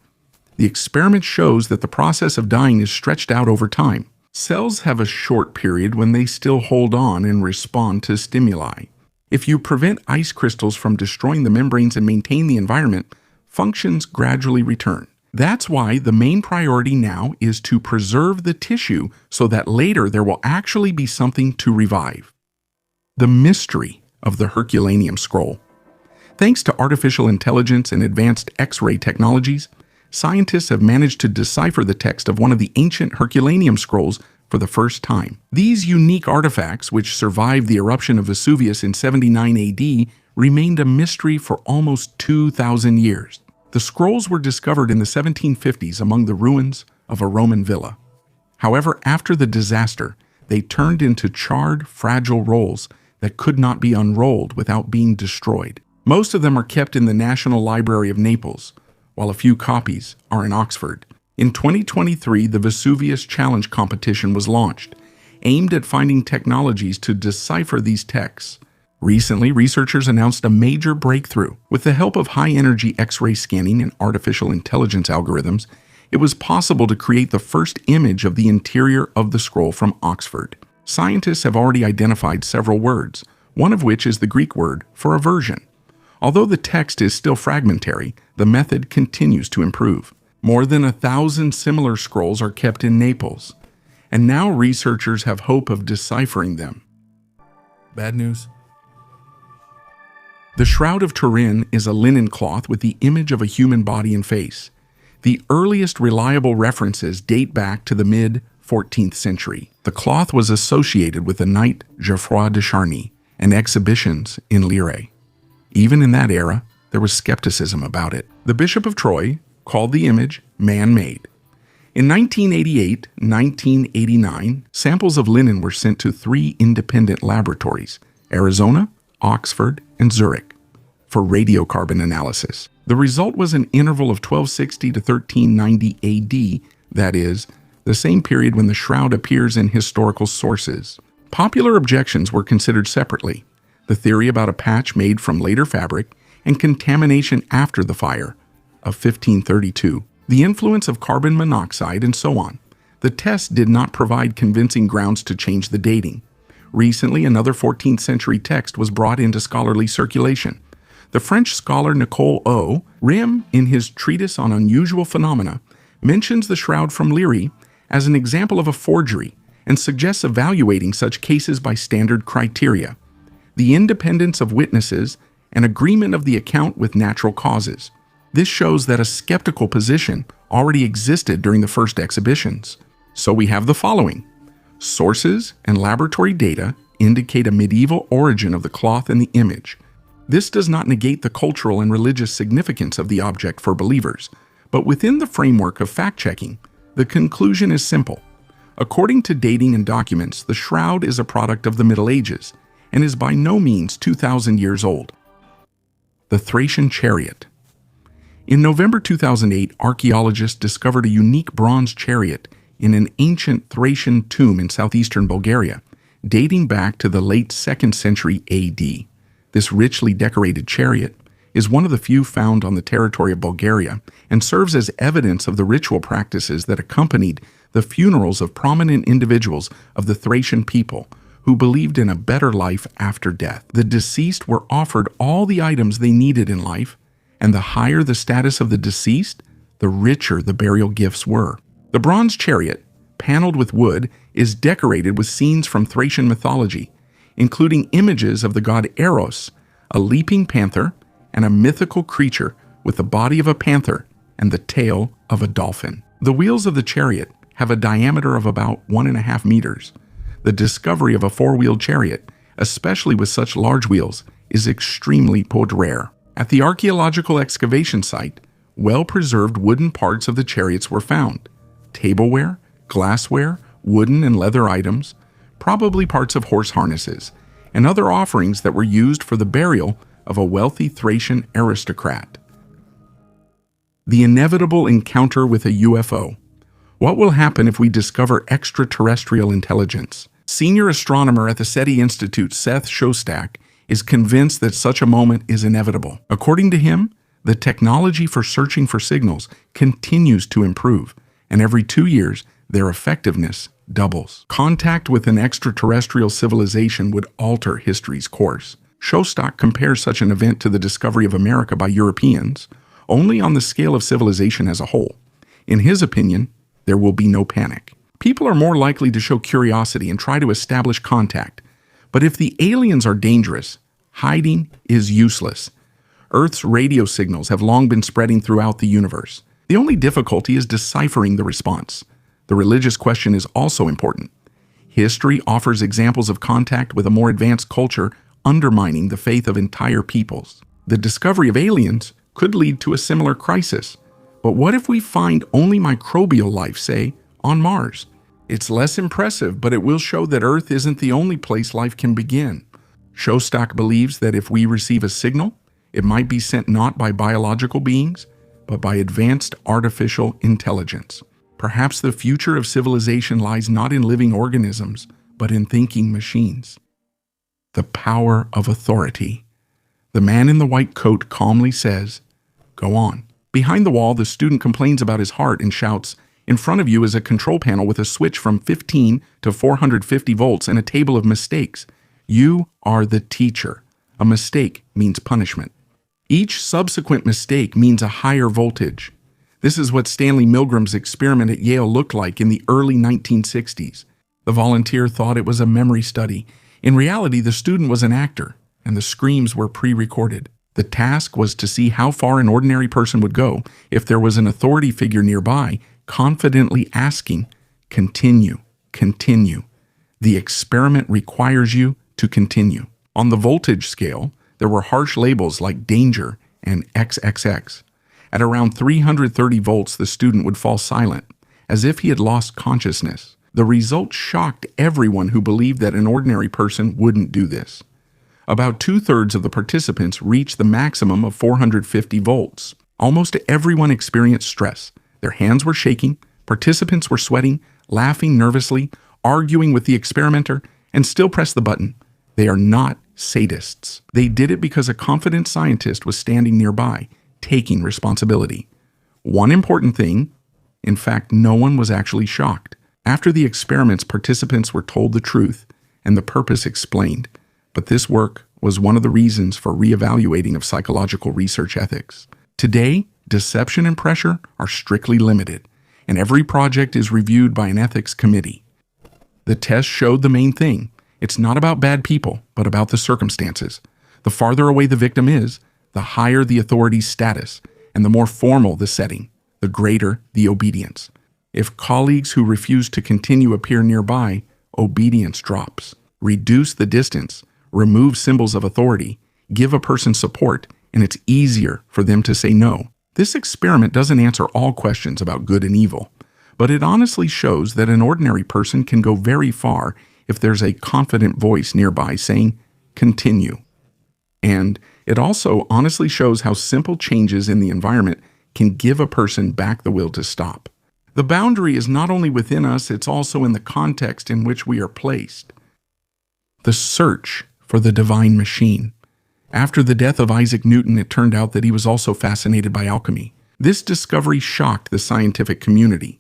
The experiment shows that the process of dying is stretched out over time. Cells have a short period when they still hold on and respond to stimuli. If you prevent ice crystals from destroying the membranes and maintain the environment, functions gradually return. That's why the main priority now is to preserve the tissue so that later there will actually be something to revive. The mystery of the Herculaneum scroll. Thanks to artificial intelligence and advanced X-ray technologies, scientists have managed to decipher the text of one of the ancient Herculaneum scrolls for the first time. These unique artifacts, which survived the eruption of Vesuvius in 79 AD, remained a mystery for almost 2,000 years. The scrolls were discovered in the 1750s among the ruins of a Roman villa. However, after the disaster, they turned into charred, fragile rolls that could not be unrolled without being destroyed. Most of them are kept in the National Library of Naples, while a few copies are in Oxford. In 2023, the Vesuvius Challenge competition was launched, aimed at finding technologies to decipher these texts. Recently, researchers announced a major breakthrough. With the help of high-energy X-ray scanning and artificial intelligence algorithms, it was possible to create the first image of the interior of the scroll from Oxford. Scientists have already identified several words, one of which is the Greek word for aversion. Although the text is still fragmentary, the method continues to improve. More than 1,000 similar scrolls are kept in Naples, and now researchers have hope of deciphering them. Bad news. The Shroud of Turin is a linen cloth with the image of a human body and face. The earliest reliable references date back to the mid-14th century. The cloth was associated with the knight Geoffroy de Charny and exhibitions in Lire. Even in that era, there was skepticism about it. The Bishop of Troyes called the image man-made. In 1988-1989, samples of linen were sent to 3 independent laboratories, Arizona, Oxford, and Zurich, for radiocarbon analysis. The result was an interval of 1260 to 1390 AD, that is, the same period when the shroud appears in historical sources. Popular objections were considered separately: the theory about a patch made from later fabric and contamination after the fire of 1532, the influence of carbon monoxide, and so on. The test did not provide convincing grounds to change the dating. Recently, another 14th century text was brought into scholarly circulation. The French scholar Nicole O. Rim, in his treatise on unusual phenomena, mentions the shroud from Lire as an example of a forgery and suggests evaluating such cases by standard criteria: the independence of witnesses and agreement of the account with natural causes. This shows that a skeptical position already existed during the first exhibitions. So we have the following. Sources and laboratory data indicate a medieval origin of the cloth and the image. This does not negate the cultural and religious significance of the object for believers, but within the framework of fact-checking, the conclusion is simple. According to dating and documents, the shroud is a product of the Middle Ages and is by no means 2,000 years old. The Thracian Chariot. In November 2008, archaeologists discovered a unique bronze chariot in an ancient Thracian tomb in southeastern Bulgaria, dating back to the late 2nd century AD. This richly decorated chariot is one of the few found on the territory of Bulgaria and serves as evidence of the ritual practices that accompanied the funerals of prominent individuals of the Thracian people who believed in a better life after death. The deceased were offered all the items they needed in life, and the higher the status of the deceased, the richer the burial gifts were. The bronze chariot, paneled with wood, is decorated with scenes from Thracian mythology, including images of the god Eros, a leaping panther, and a mythical creature with the body of a panther and the tail of a dolphin. The wheels of the chariot have a diameter of about 1.5 meters. The discovery of a 4-wheeled chariot, especially with such large wheels, is extremely rare. At the archaeological excavation site, well-preserved wooden parts of the chariots were found: tableware, glassware, wooden and leather items, probably parts of horse harnesses, and other offerings that were used for the burial of a wealthy Thracian aristocrat. The inevitable encounter with a UFO. What will happen if we discover extraterrestrial intelligence? Senior astronomer at the SETI Institute, Seth Shostak, is convinced that such a moment is inevitable. According to him, the technology for searching for signals continues to improve, and every 2 years, their effectiveness doubles. Contact with an extraterrestrial civilization would alter history's course. Shostak compares such an event to the discovery of America by Europeans, only on the scale of civilization as a whole. In his opinion, there will be no panic. People are more likely to show curiosity and try to establish contact. But if the aliens are dangerous, hiding is useless. Earth's radio signals have long been spreading throughout the universe. The only difficulty is deciphering the response. The religious question is also important. History offers examples of contact with a more advanced culture undermining the faith of entire peoples. The discovery of aliens could lead to a similar crisis. But what if we find only microbial life, say, on Mars? It's less impressive, but it will show that Earth isn't the only place life can begin. Shostak believes that if we receive a signal, it might be sent not by biological beings, but by advanced artificial intelligence. Perhaps the future of civilization lies not in living organisms, but in thinking machines. The power of authority. The man in the white coat calmly says, "Go on." Behind the wall, the student complains about his heart and shouts, "In front of you is a control panel with a switch from 15 to 450 volts and a table of mistakes. You are the teacher. A mistake means punishment. Each subsequent mistake means a higher voltage." This is what Stanley Milgram's experiment at Yale looked like in the early 1960s. The volunteer thought it was a memory study. In reality, the student was an actor, and the screams were pre-recorded. The task was to see how far an ordinary person would go if there was an authority figure nearby, confidently asking, "Continue, continue." The experiment requires you to continue. On the voltage scale, there were harsh labels like danger and XXX. At around 330 volts, the student would fall silent, as if he had lost consciousness. The result shocked everyone who believed that an ordinary person wouldn't do this. About 2/3 of the participants reached the maximum of 450 volts. Almost everyone experienced stress. Their hands were shaking, participants were sweating, laughing nervously, arguing with the experimenter, and still pressed the button. They are not sadists. They did it because a confident scientist was standing nearby, taking responsibility. One important thing, in fact, no one was actually shocked. After the experiments, participants were told the truth and the purpose explained. But this work was one of the reasons for reevaluating of psychological research ethics. Today, deception and pressure are strictly limited, and every project is reviewed by an ethics committee. The test showed the main thing. It's not about bad people, but about the circumstances. The farther away the victim is, the higher the authority's status, and the more formal the setting, the greater the obedience. If colleagues who refuse to continue appear nearby, obedience drops. Reduce the distance, remove symbols of authority, give a person support, and it's easier for them to say no. This experiment doesn't answer all questions about good and evil, but it honestly shows that an ordinary person can go very far if there's a confident voice nearby saying, "Continue." And it also honestly shows how simple changes in the environment can give a person back the will to stop. The boundary is not only within us, it's also in the context in which we are placed. The search for the divine machine. After the death of Isaac Newton, it turned out that he was also fascinated by alchemy. This discovery shocked the scientific community,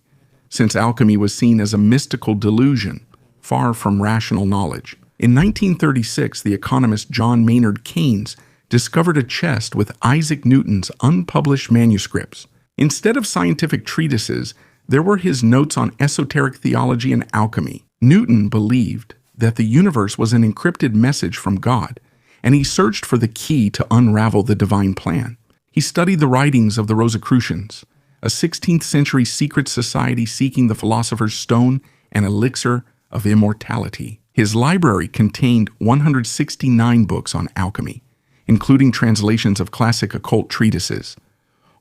since alchemy was seen as a mystical delusion, far from rational knowledge. In 1936, the economist John Maynard Keynes discovered a chest with Isaac Newton's unpublished manuscripts. Instead of scientific treatises, there were his notes on esoteric theology and alchemy. Newton believed that the universe was an encrypted message from God, and he searched for the key to unravel the divine plan. He studied the writings of the Rosicrucians, a 16th century secret society seeking the philosopher's stone and elixir of immortality. His library contained 169 books on alchemy, including translations of classic occult treatises.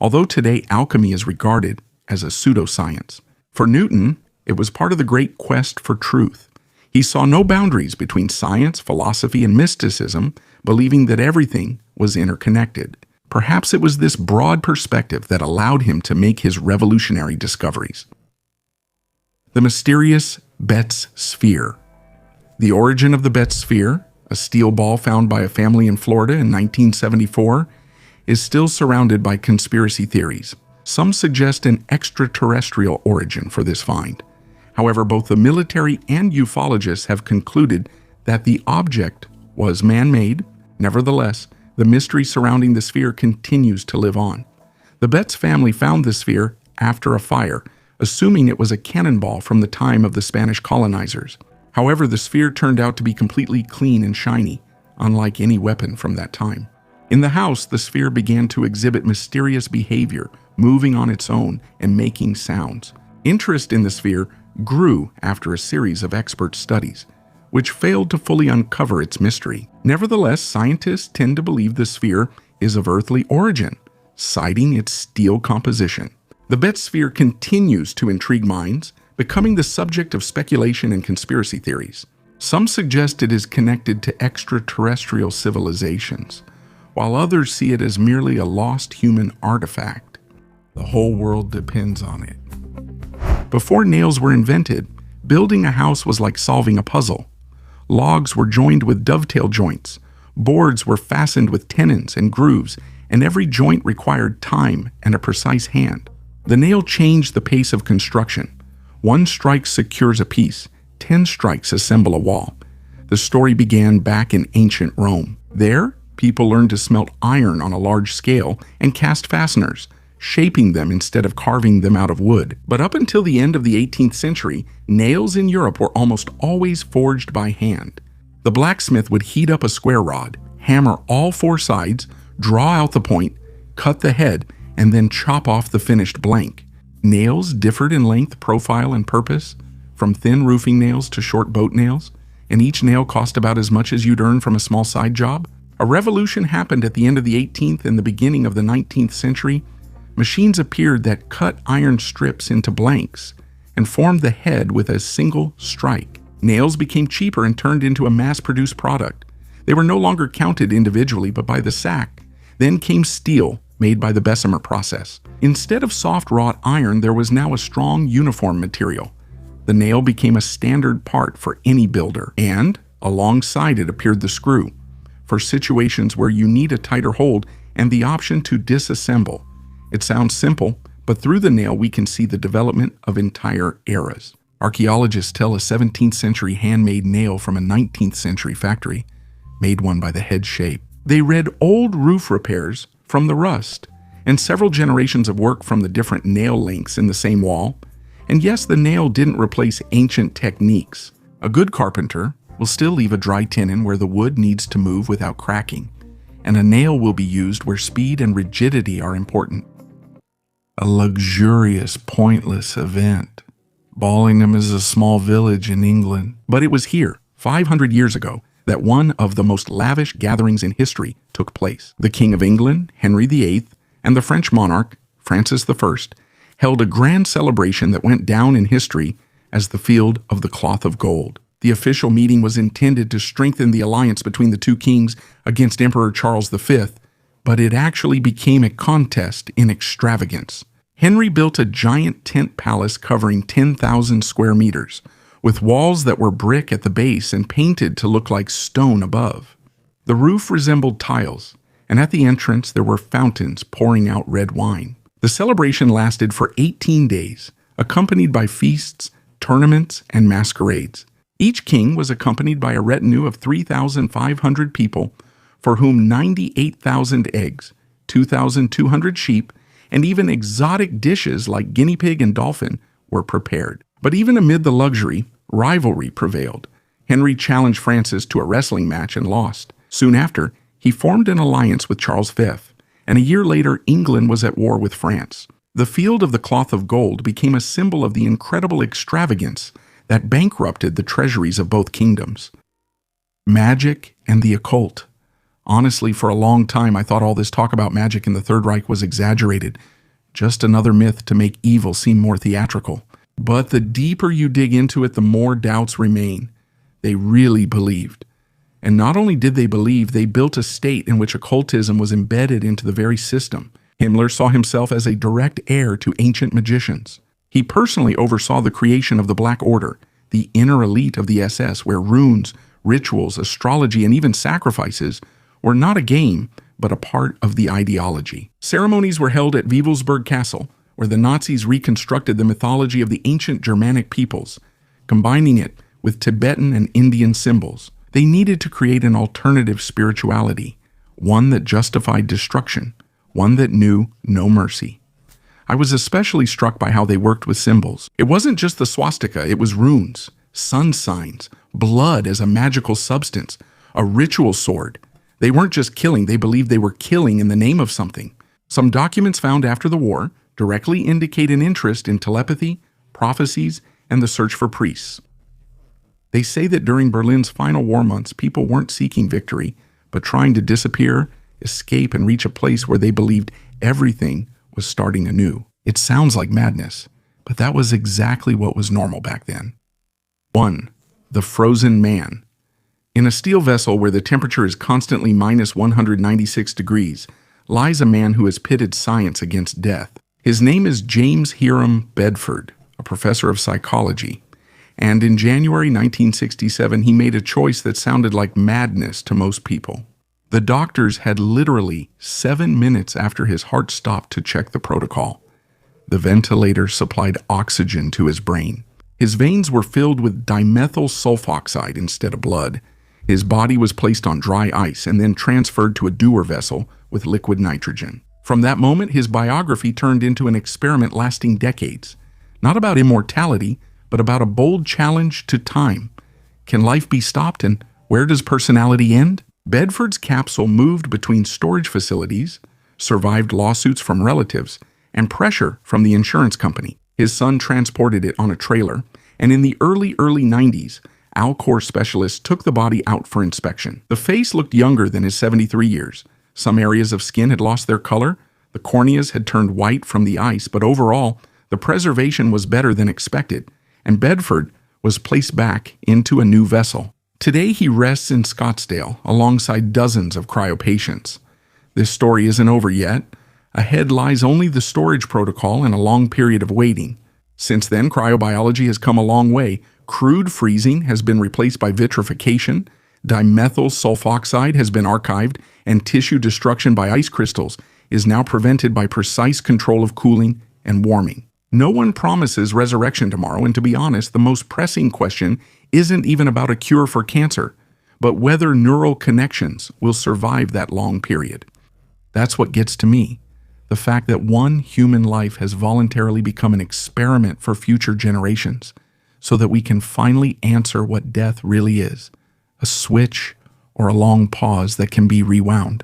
Although today alchemy is regarded as a pseudoscience, for Newton, it was part of the great quest for truth. He saw no boundaries between science, philosophy, and mysticism, believing that everything was interconnected. Perhaps it was this broad perspective that allowed him to make his revolutionary discoveries. The mysterious Betz sphere. The origin of the Betz sphere, a steel ball found by a family in Florida in 1974, is still surrounded by conspiracy theories. Some suggest an extraterrestrial origin for this find. However, both the military and ufologists have concluded that the object was man-made. Nevertheless, the mystery surrounding the sphere continues to live on. The Betz family found the sphere after a fire, assuming it was a cannonball from the time of the Spanish colonizers. However, the sphere turned out to be completely clean and shiny, unlike any weapon from that time. In the house, the sphere began to exhibit mysterious behavior, moving on its own and making sounds. Interest in the sphere grew after a series of expert studies, which failed to fully uncover its mystery. Nevertheless, scientists tend to believe the sphere is of earthly origin, citing its steel composition. The Bet sphere continues to intrigue minds, becoming the subject of speculation and conspiracy theories. Some suggest it is connected to extraterrestrial civilizations, while others see it as merely a lost human artifact. The whole world depends on it. Before nails were invented, building a house was like solving a puzzle. Logs were joined with dovetail joints, boards were fastened with tenons and grooves, and every joint required time and a precise hand. The nail changed the pace of construction. 1 strike secures a piece, 10 strikes assemble a wall. The story began back in ancient Rome. There, people learned to smelt iron on a large scale and cast fasteners, shaping them instead of carving them out of wood. But up until the end of the 18th century, nails in Europe were almost always forged by hand. The blacksmith would heat up a square rod, hammer all 4 sides, draw out the point, cut the head, and then chop off the finished blank. Nails differed in length, profile, and purpose, from thin roofing nails to short boat nails, and each nail cost about as much as you'd earn from a small side job. A revolution happened at the end of the 18th and the beginning of the 19th century. Machines appeared that cut iron strips into blanks and formed the head with a single strike. Nails became cheaper and turned into a mass-produced product. They were no longer counted individually, but by the sack. Then came steel, made by the Bessemer process. Instead of soft wrought iron, there was now a strong, uniform material. The nail became a standard part for any builder, and alongside it appeared the screw, for situations where you need a tighter hold and the option to disassemble. It sounds simple, but through the nail we can see the development of entire eras. Archaeologists tell a 17th century handmade nail from a 19th century factory made one by the head shape. They read old roof repairs from the rust and several generations of work from the different nail links in the same wall. And yes, the nail didn't replace ancient techniques. A good carpenter will still leave a dry tenon where the wood needs to move without cracking, and a nail will be used where speed and rigidity are important. A luxurious, pointless event. Ballingham is a small village in England, but it was here, 500 years ago, that one of the most lavish gatherings in history took place. The King of England, Henry VIII, and the French monarch, Francis I, held a grand celebration that went down in history as the Field of the Cloth of Gold. The official meeting was intended to strengthen the alliance between the two kings against Emperor Charles V, but it actually became a contest in extravagance. Henry built a giant tent palace covering 10,000 square meters, with walls that were brick at the base and painted to look like stone above. The roof resembled tiles, and at the entrance there were fountains pouring out red wine. The celebration lasted for 18 days, accompanied by feasts, tournaments, and masquerades. Each king was accompanied by a retinue of 3,500 people, for whom 98,000 eggs, 2,200 sheep, and even exotic dishes like guinea pig and dolphin were prepared. But even amid the luxury, rivalry prevailed. Henry challenged Francis to a wrestling match and lost. Soon after, he formed an alliance with Charles V, and a year later England was at war with France. The Field of the Cloth of Gold became a symbol of the incredible extravagance that bankrupted the treasuries of both kingdoms. Magic and the occult. Honestly, for a long time I thought all this talk about magic in the Third Reich was exaggerated, just another myth to make evil seem more theatrical. But the deeper you dig into it, the more doubts remain. They really believed. And not only did they believe, they built a state in which occultism was embedded into the very system. Himmler saw himself as a direct heir to ancient magicians. He personally oversaw the creation of the Black Order, the inner elite of the SS, where runes, rituals, astrology, and even sacrifices were not a game, but a part of the ideology. Ceremonies were held at Wewelsburg Castle, where the Nazis reconstructed the mythology of the ancient Germanic peoples, combining it with Tibetan and Indian symbols. They needed to create an alternative spirituality, one that justified destruction, one that knew no mercy. I was especially struck by how they worked with symbols. It wasn't just the swastika, it was runes, sun signs, blood as a magical substance, a ritual sword. They weren't just killing, they believed they were killing in the name of something. Some documents found after the war, directly indicate an interest in telepathy, prophecies, and the search for priests. They say that during Berlin's final war months, people weren't seeking victory, but trying to disappear, escape, and reach a place where they believed everything was starting anew. It sounds like madness, but that was exactly what was normal back then. 1. The Frozen Man. In a steel vessel where the temperature is constantly minus 196 degrees, lies a man who has pitted science against death. His name is James Hiram Bedford, a professor of psychology. And in January 1967, he made a choice that sounded like madness to most people. The doctors had literally 7 minutes after his heart stopped to check the protocol. The ventilator supplied oxygen to his brain. His veins were filled with dimethyl sulfoxide instead of blood. His body was placed on dry ice and then transferred to a Dewar vessel with liquid nitrogen. From that moment, his biography turned into an experiment lasting decades. Not about immortality, but about a bold challenge to time. Can life be stopped, and where does personality end? Bedford's capsule moved between storage facilities, survived lawsuits from relatives, and pressure from the insurance company. His son transported it on a trailer, and in the early 90s, Alcor specialists took the body out for inspection. The face looked younger than his 73 years. Some areas of skin had lost their color, the corneas had turned white from the ice, but overall, the preservation was better than expected, and Bedford was placed back into a new vessel. Today he rests in Scottsdale alongside dozens of cryo patients. This story isn't over yet. Ahead lies only the storage protocol and a long period of waiting. Since then, cryobiology has come a long way. Crude freezing has been replaced by vitrification, dimethyl sulfoxide has been archived, and tissue destruction by ice crystals is now prevented by precise control of cooling and warming. No one promises resurrection tomorrow, and to be honest, the most pressing question isn't even about a cure for cancer, but whether neural connections will survive that long period. That's what gets to me. The fact that one human life has voluntarily become an experiment for future generations, so that we can finally answer what death really is, a switch or a long pause that can be rewound.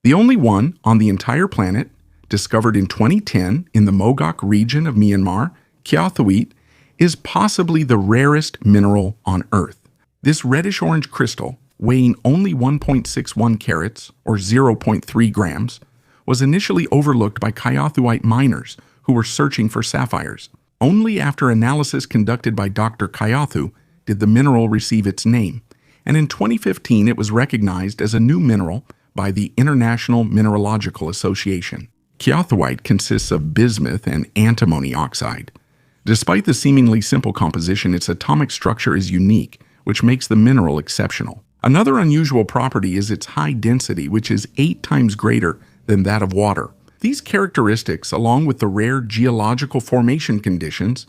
The only one on the entire planet, discovered in 2010 in the Mogok region of Myanmar, Kyauthuit, is possibly the rarest mineral on Earth. This reddish-orange crystal, weighing only 1.61 carats or 0.3 grams, was initially overlooked by Kyauthuite miners who were searching for sapphires. Only after analysis conducted by Dr. Kyauthu did the mineral receive its name, and in 2015 it was recognized as a new mineral by the International Mineralogical Association. Kyauthuite consists of bismuth and antimony oxide. Despite the seemingly simple composition, its atomic structure is unique, which makes the mineral exceptional. Another unusual property is its high density, which is 8 times greater than that of water. These characteristics, along with the rare geological formation conditions,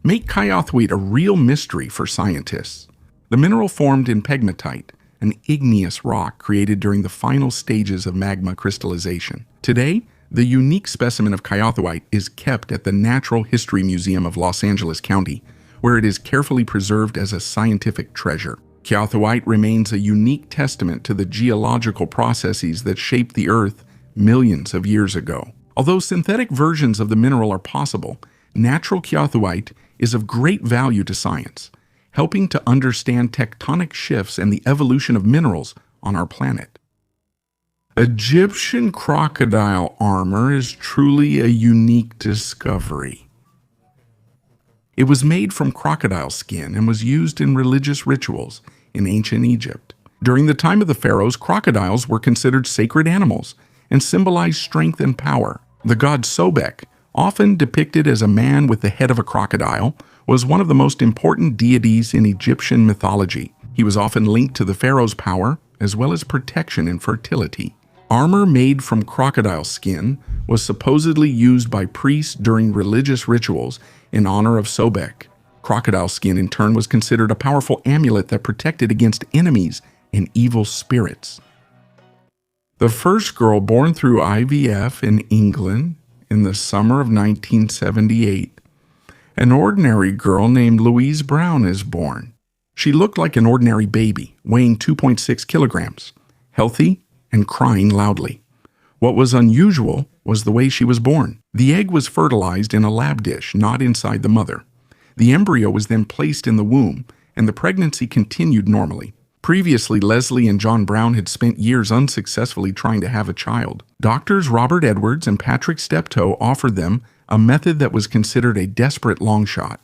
make Kyauthuite a real mystery for scientists. The mineral formed in pegmatite, an igneous rock created during the final stages of magma crystallization. Today, the unique specimen of Kyauthuite is kept at the Natural History Museum of Los Angeles County, where it is carefully preserved as a scientific treasure. Kyauthuite remains a unique testament to the geological processes that shaped the Earth millions of years ago. Although synthetic versions of the mineral are possible, natural Kyauthuite is of great value to science, helping to understand tectonic shifts and the evolution of minerals on our planet. Egyptian crocodile armor is truly a unique discovery. It was made from crocodile skin and was used in religious rituals in ancient Egypt. During the time of the pharaohs, crocodiles were considered sacred animals and symbolized strength and power. The god Sobek, often depicted as a man with the head of a crocodile, was one of the most important deities in Egyptian mythology. He was often linked to the pharaoh's power, as well as protection and fertility. Armor made from crocodile skin was supposedly used by priests during religious rituals in honor of Sobek. Crocodile skin, in turn, was considered a powerful amulet that protected against enemies and evil spirits. The first girl born through IVF in England in the summer of 1978, an ordinary girl named Louise Brown is born. She looked like an ordinary baby, weighing 2.6 kilograms, healthy and crying loudly. What was unusual was the way she was born. The egg was fertilized in a lab dish, not inside the mother. The embryo was then placed in the womb, and the pregnancy continued normally. Previously, Leslie and John Brown had spent years unsuccessfully trying to have a child. Doctors Robert Edwards and Patrick Steptoe offered them a method that was considered a desperate long shot: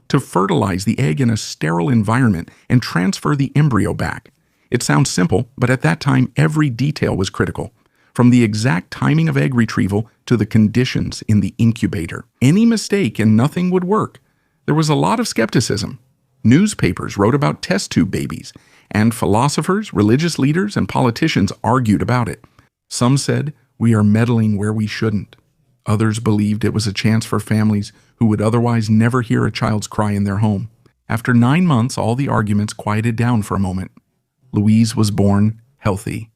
to fertilize the egg in a sterile environment and transfer the embryo back. It sounds simple, but at that time, every detail was critical, from the exact timing of egg retrieval to the conditions in the incubator. Any mistake and nothing would work. There was a lot of skepticism. Newspapers wrote about test tube babies, and philosophers, religious leaders, and politicians argued about it. Some said, "We are meddling where we shouldn't." Others believed it was a chance for families who would otherwise never hear a child's cry in their home. After 9 months, all the arguments quieted down for a moment. Louise was born healthy.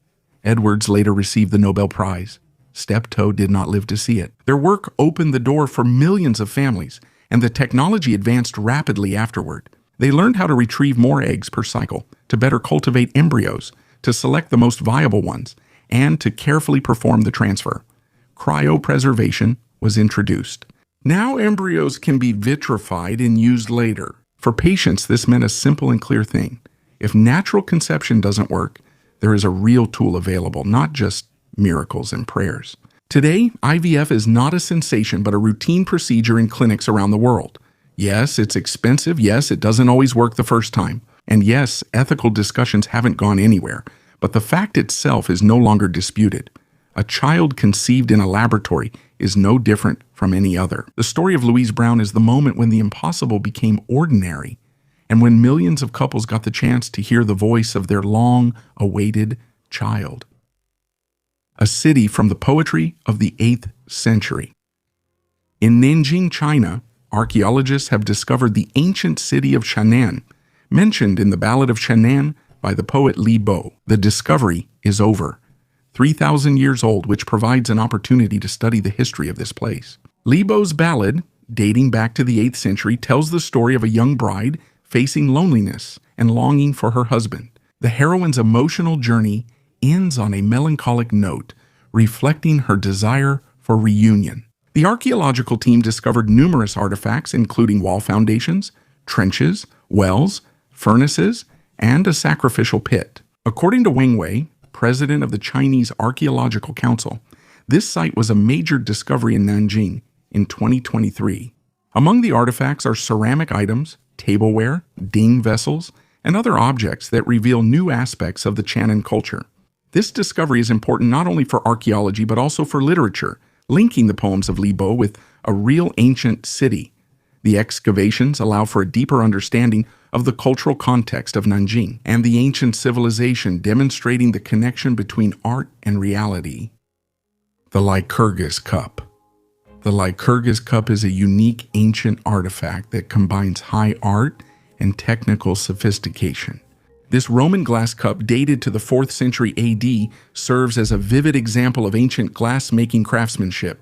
Edwards later received the Nobel Prize. Steptoe did not live to see it. Their work opened the door for millions of families, and the technology advanced rapidly afterward. They learned how to retrieve more eggs per cycle, to better cultivate embryos, to select the most viable ones, and to carefully perform the transfer. Cryopreservation was introduced. Now embryos can be vitrified and used later. For patients, this meant a simple and clear thing. If natural conception doesn't work, there is a real tool available, not just miracles and prayers. Today, IVF is not a sensation, but a routine procedure in clinics around the world. Yes, it's expensive. Yes, it doesn't always work the first time. And yes, ethical discussions haven't gone anywhere. But the fact itself is no longer disputed. A child conceived in a laboratory is no different from any other. The story of Louise Brown is the moment when the impossible became ordinary, and when millions of couples got the chance to hear the voice of their long-awaited child. A city from the poetry of the 8th century. In Nanjing, China, archaeologists have discovered the ancient city of Shannan, mentioned in the Ballad of Shannan by the poet Li Bo. The discovery is over 3,000 years old, which provides an opportunity to study the history of this place. Li Bo's ballad, dating back to the 8th century, tells the story of a young bride facing loneliness and longing for her husband. The heroine's emotional journey ends on a melancholic note, reflecting her desire for reunion. The archaeological team discovered numerous artifacts, including wall foundations, trenches, wells, furnaces, and a sacrificial pit. According to Wang Wei, president of the Chinese Archaeological Council, this site was a major discovery in Nanjing in 2023. Among the artifacts are ceramic items, tableware, ding vessels, and other objects that reveal new aspects of the Channan culture. This discovery is important not only for archaeology but also for literature, linking the poems of Li Bo with a real ancient city. The excavations allow for a deeper understanding of the cultural context of Nanjing and the ancient civilization, demonstrating the connection between art and reality. The Lycurgus Cup. The Lycurgus Cup is a unique ancient artifact that combines high art and technical sophistication. This Roman glass cup, dated to the 4th century AD, serves as a vivid example of ancient glass-making craftsmanship.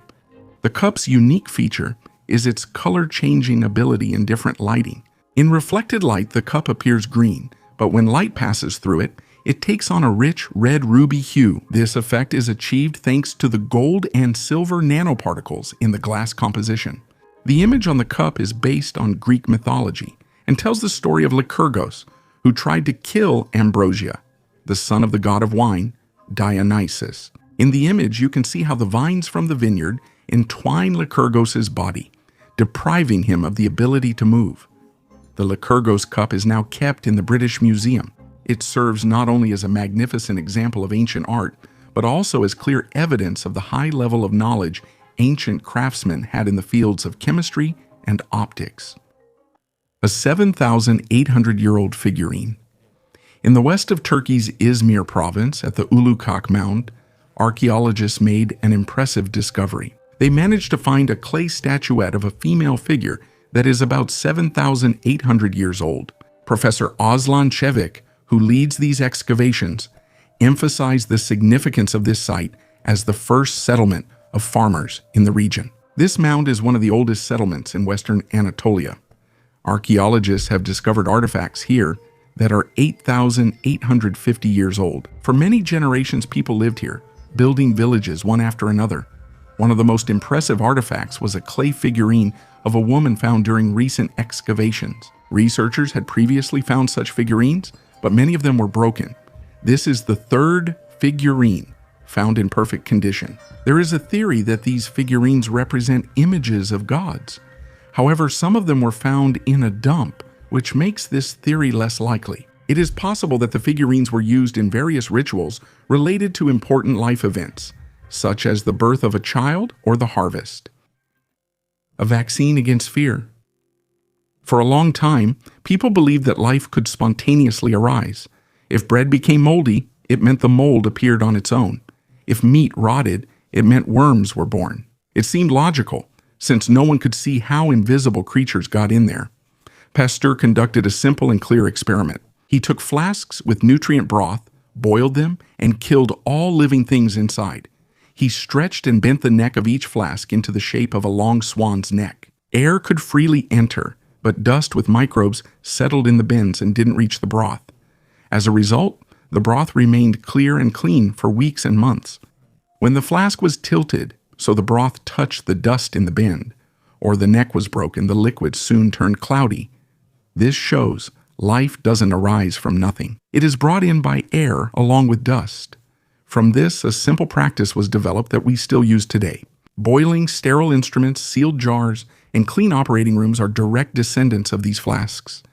The cup's unique feature is its color-changing ability in different lighting. In reflected light, the cup appears green, but when light passes through it, it takes on a rich red ruby hue. This effect is achieved thanks to the gold and silver nanoparticles in the glass composition. The image on the cup is based on Greek mythology and tells the story of Lycurgus, who tried to kill Ambrosia, the son of the god of wine, Dionysus. In the image, you can see how the vines from the vineyard entwine Lycurgus's body, depriving him of the ability to move. The Lycurgus cup is now kept in the British Museum. It serves not only as a magnificent example of ancient art, but also as clear evidence of the high level of knowledge ancient craftsmen had in the fields of chemistry and optics. A 7,800-year-old figurine. In the west of Turkey's Izmir province, at the Ulukak Mound, archaeologists made an impressive discovery. They managed to find a clay statuette of a female figure that is about 7,800 years old. Professor Aslan Çevik, who leads these excavations, emphasized the significance of this site as the first settlement of farmers in the region. This mound is one of the oldest settlements in western Anatolia. Archaeologists have discovered artifacts here that are 8,850 years old. For many generations, people lived here, building villages one after another. One of the most impressive artifacts was a clay figurine of a woman found during recent excavations. Researchers had previously found such figurines, but many of them were broken. This is the third figurine found in perfect condition. There is a theory that these figurines represent images of gods. However, some of them were found in a dump, which makes this theory less likely. It is possible that the figurines were used in various rituals related to important life events, such as the birth of a child or the harvest. A vaccine against fear. For a long time, people believed that life could spontaneously arise. If bread became moldy, it meant the mold appeared on its own. If meat rotted, it meant worms were born. It seemed logical, since no one could see how invisible creatures got in there. Pasteur conducted a simple and clear experiment. He took flasks with nutrient broth, boiled them, and killed all living things inside. He stretched and bent the neck of each flask into the shape of a long swan's neck. Air could freely enter, but dust with microbes settled in the bins and didn't reach the broth. As a result, the broth remained clear and clean for weeks and months. When the flask was tilted so the broth touched the dust in the bin, or the neck was broken, the liquid soon turned cloudy. This shows life doesn't arise from nothing. It is brought in by air along with dust. From this, a simple practice was developed that we still use today. Boiling sterile instruments, sealed jars, and clean operating rooms are direct descendants of these flasks.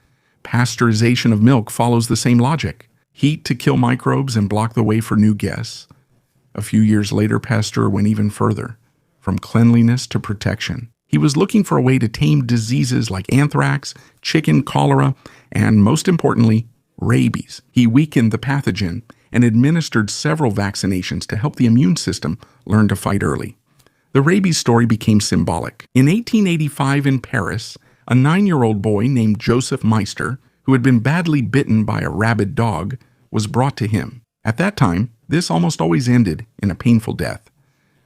Pasteurization of milk follows the same logic. Heat to kill microbes and block the way for new guests. A few years later, Pasteur went even further, from cleanliness to protection. He was looking for a way to tame diseases like anthrax, chicken cholera, and most importantly, rabies. He weakened the pathogen and administered several vaccinations to help the immune system learn to fight early. The rabies story became symbolic. In 1885 in Paris, a 9-year-old boy named Joseph Meister, who had been badly bitten by a rabid dog, was brought to him. At that time, this almost always ended in a painful death.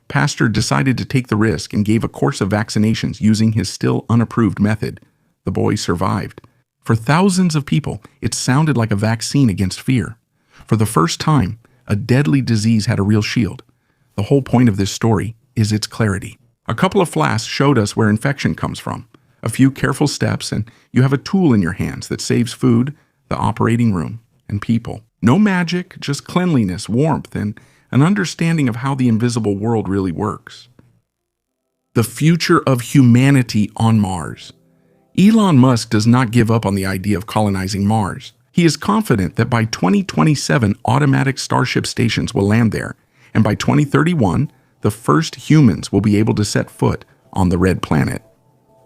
Pasteur decided to take the risk and gave a course of vaccinations using his still unapproved method. The boy survived. For thousands of people, it sounded like a vaccine against fear. For the first time, a deadly disease had a real shield. The whole point of this story is its clarity. A couple of flasks showed us where infection comes from. A few careful steps, and you have a tool in your hands that saves food, the operating room, and people. No magic, just cleanliness, warmth, and an understanding of how the invisible world really works. The future of humanity on Mars. Elon Musk does not give up on the idea of colonizing Mars. He is confident that by 2027, automatic Starship stations will land there, and by 2031, the first humans will be able to set foot on the red planet.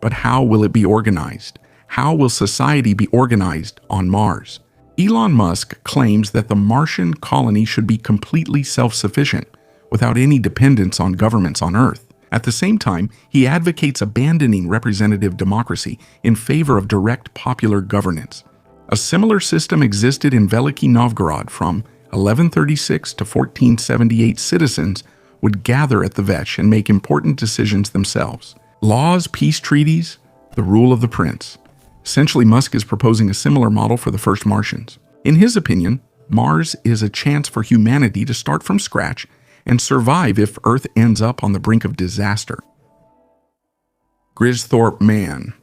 But how will it be organized? How will society be organized on Mars? Elon Musk claims that the Martian colony should be completely self-sufficient, without any dependence on governments on Earth. At the same time, he advocates abandoning representative democracy in favor of direct popular governance. A similar system existed in Veliki Novgorod from 1136 to 1478. Citizens would gather at the Vetch and make important decisions themselves. Laws, peace treaties, the rule of the prince. Essentially, Musk is proposing a similar model for the first Martians. In his opinion, Mars is a chance for humanity to start from scratch and survive if Earth ends up on the brink of disaster. Gristhorpe Man.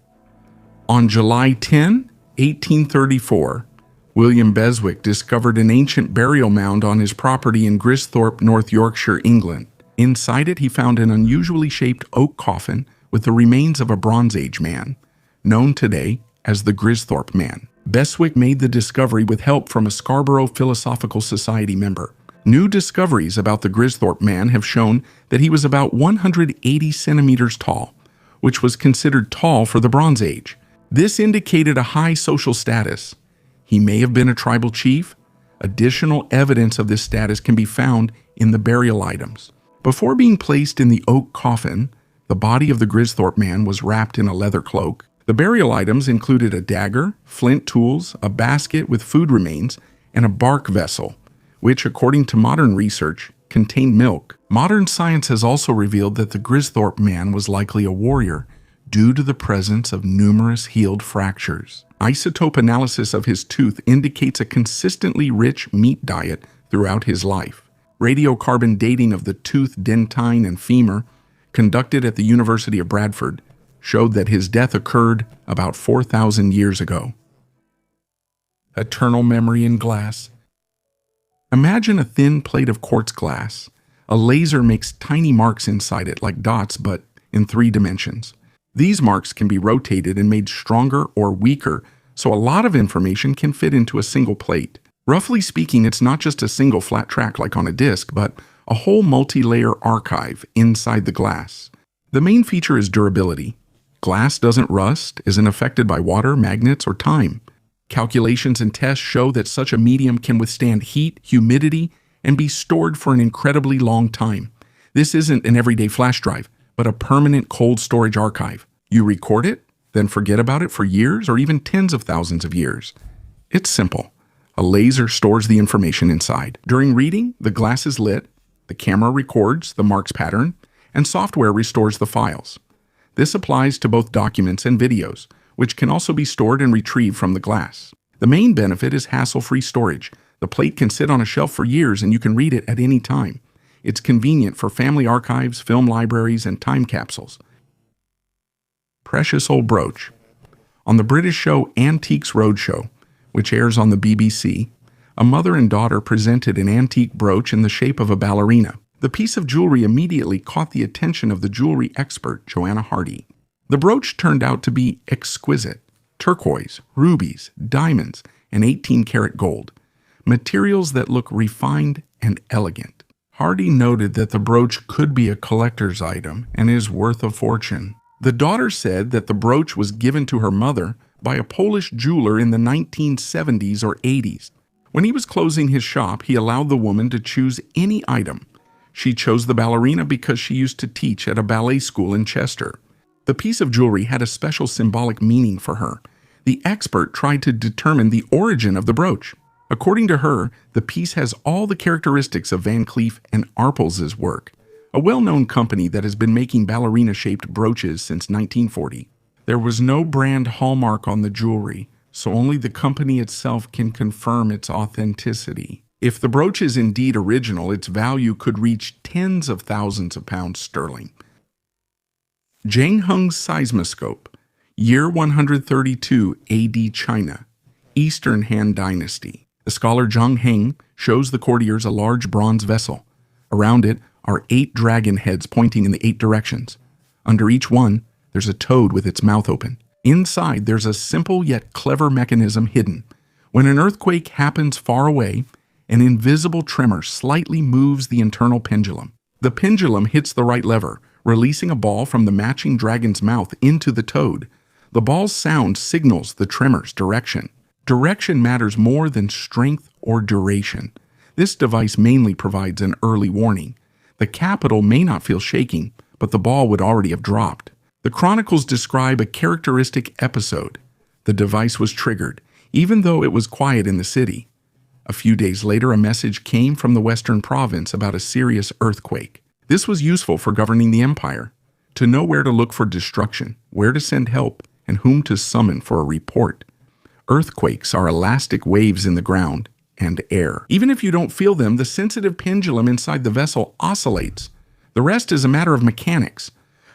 On July 10, 1834, William Beswick discovered an ancient burial mound on his property in Gristhorpe, North Yorkshire, England. Inside it, he found an unusually shaped oak coffin with the remains of a Bronze Age man, known today as the Gristhorpe Man. Beswick made the discovery with help from a Scarborough Philosophical Society member. New discoveries about the Gristhorpe Man have shown that he was about 180 centimeters tall, which was considered tall for the Bronze Age. This indicated a high social status. He may have been a tribal chief. Additional evidence of this status can be found in the burial items. Before being placed in the oak coffin, the body of the Gristhorpe Man was wrapped in a leather cloak. The burial items included a dagger, flint tools, a basket with food remains, and a bark vessel, which, according to modern research, contained milk. Modern science has also revealed that the Gristhorpe Man was likely a warrior due to the presence of numerous healed fractures. Isotope analysis of his tooth indicates a consistently rich meat diet throughout his life. Radiocarbon dating of the tooth, dentine, and femur, conducted at the University of Bradford, showed that his death occurred about 4,000 years ago. Eternal memory in glass. Imagine a thin plate of quartz glass. A laser makes tiny marks inside it like dots, but in 3 dimensions. These marks can be rotated and made stronger or weaker, so a lot of information can fit into a single plate. Roughly speaking, it's not just a single flat track like on a disk, but a whole multi-layer archive inside the glass. The main feature is durability. Glass doesn't rust, isn't affected by water, magnets, or time. Calculations and tests show that such a medium can withstand heat, humidity, and be stored for an incredibly long time. This isn't an everyday flash drive, but a permanent cold storage archive. You record it, then forget about it for years or even tens of thousands of years. It's simple. A laser stores the information inside. During reading, the glass is lit, the camera records the marks pattern, and software restores the files. This applies to both documents and videos, which can also be stored and retrieved from the glass. The main benefit is hassle-free storage. The plate can sit on a shelf for years and you can read it at any time. It's convenient for family archives, film libraries, and time capsules. Precious old brooch. On the British show Antiques Roadshow, which airs on the BBC, a mother and daughter presented an antique brooch in the shape of a ballerina. The piece of jewelry immediately caught the attention of the jewelry expert, Joanna Hardy. The brooch turned out to be exquisite. Turquoise, rubies, diamonds, and 18-karat gold. Materials that look refined and elegant. Hardy noted that the brooch could be a collector's item and is worth a fortune. The daughter said that the brooch was given to her mother by a Polish jeweler in the 1970s or 80s. When he was closing his shop, he allowed the woman to choose any item. She chose the ballerina because she used to teach at a ballet school in Chester. The piece of jewelry had a special symbolic meaning for her. The expert tried to determine the origin of the brooch. According to her, the piece has all the characteristics of Van Cleef and Arpels' work, a well-known company that has been making ballerina-shaped brooches since 1940. There was no brand hallmark on the jewelry, so only the company itself can confirm its authenticity. If the brooch is indeed original, its value could reach tens of thousands of pounds sterling. Zheng Heng's seismoscope, year 132 AD China, Eastern Han Dynasty. The scholar Zheng Heng shows the courtiers a large bronze vessel. Around it are 8 dragon heads pointing in the 8 directions. Under each one, there's a toad with its mouth open. Inside, there's a simple yet clever mechanism hidden. When an earthquake happens far away, an invisible tremor slightly moves the internal pendulum. The pendulum hits the right lever, releasing a ball from the matching dragon's mouth into the toad. The ball's sound signals the tremor's direction. Direction matters more than strength or duration. This device mainly provides an early warning. The capital may not feel shaking, but the ball would already have dropped. The chronicles describe a characteristic episode. The device was triggered, even though it was quiet in the city. A few days later, a message came from the western province about a serious earthquake. This was useful for governing the empire, to know where to look for destruction, where to send help, and whom to summon for a report. Earthquakes are elastic waves in the ground and air. Even if you don't feel them, the sensitive pendulum inside the vessel oscillates. The rest is a matter of mechanics.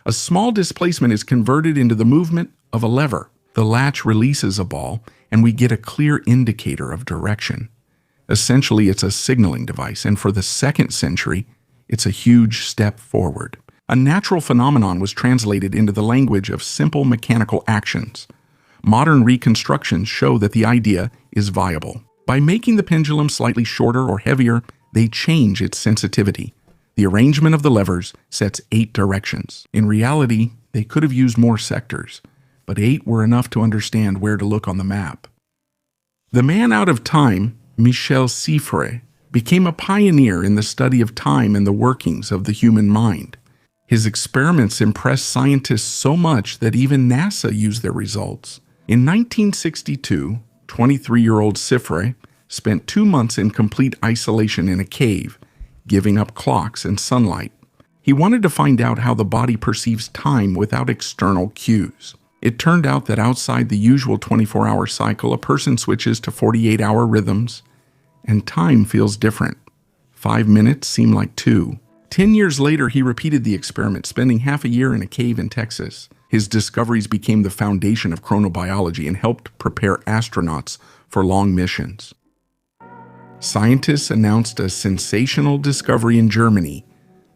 A small displacement is converted into the movement of a lever. The latch releases a ball, and we get a clear indicator of direction. Essentially, it's a signaling device, and for the 2nd century, it's a huge step forward. A natural phenomenon was translated into the language of simple mechanical actions. Modern reconstructions show that the idea is viable. By making the pendulum slightly shorter or heavier, they change its sensitivity. The arrangement of the levers sets 8 directions. In reality, they could have used more sectors, but 8 were enough to understand where to look on the map. The man out of time, Michel Siffre, became a pioneer in the study of time and the workings of the human mind. His experiments impressed scientists so much that even NASA used their results. In 1962, 23-year-old Siffre spent 2 months in complete isolation in a cave, giving up clocks and sunlight. He wanted to find out how the body perceives time without external cues. It turned out that outside the usual 24-hour cycle, a person switches to 48-hour rhythms, and time feels different, 5 minutes seem like 2. 10 years later, he repeated the experiment, spending half a year in a cave in Texas. His discoveries became the foundation of chronobiology and helped prepare astronauts for long missions. Scientists announced a sensational discovery in Germany: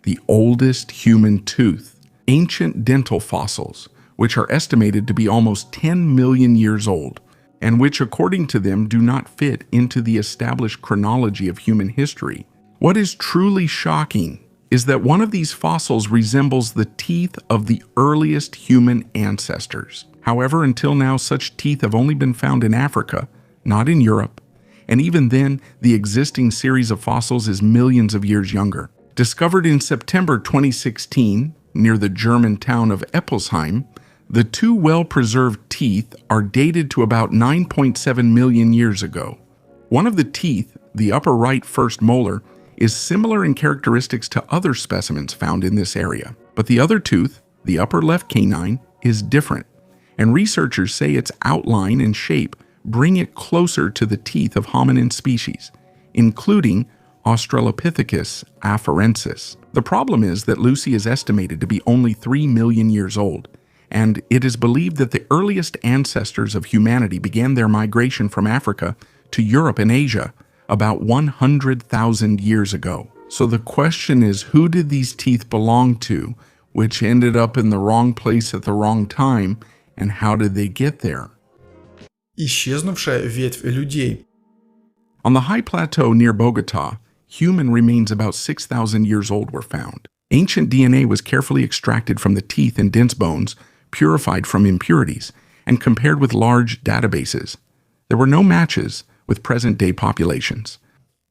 the oldest human tooth, ancient dental fossils, which are estimated to be almost 10 million years old, and which, according to them, do not fit into the established chronology of human history. What is truly shocking is that one of these fossils resembles the teeth of the earliest human ancestors. However, until now, such teeth have only been found in Africa, not in Europe, and even then, the existing series of fossils is millions of years younger. Discovered in September 2016 near the German town of Eppelsheim, the two well-preserved teeth are dated to about 9.7 million years ago. One of the teeth, the upper right first molar, is similar in characteristics to other specimens found in this area. But the other tooth, the upper left canine, is different, and researchers say its outline and shape bring it closer to the teeth of hominin species, including Australopithecus afarensis. The problem is that Lucy is estimated to be only 3 million years old, and it is believed that the earliest ancestors of humanity began their migration from Africa to Europe and Asia about 100,000 years ago. So the question is, who did these teeth belong to, which ended up in the wrong place at the wrong time, and how did they get there? Исчезнувшая ветвь людей. On the high plateau near Bogota, human remains about 6,000 years old were found. Ancient DNA was carefully extracted from the teeth and dense bones, purified from impurities, and compared with large databases. There were no matches with present-day populations.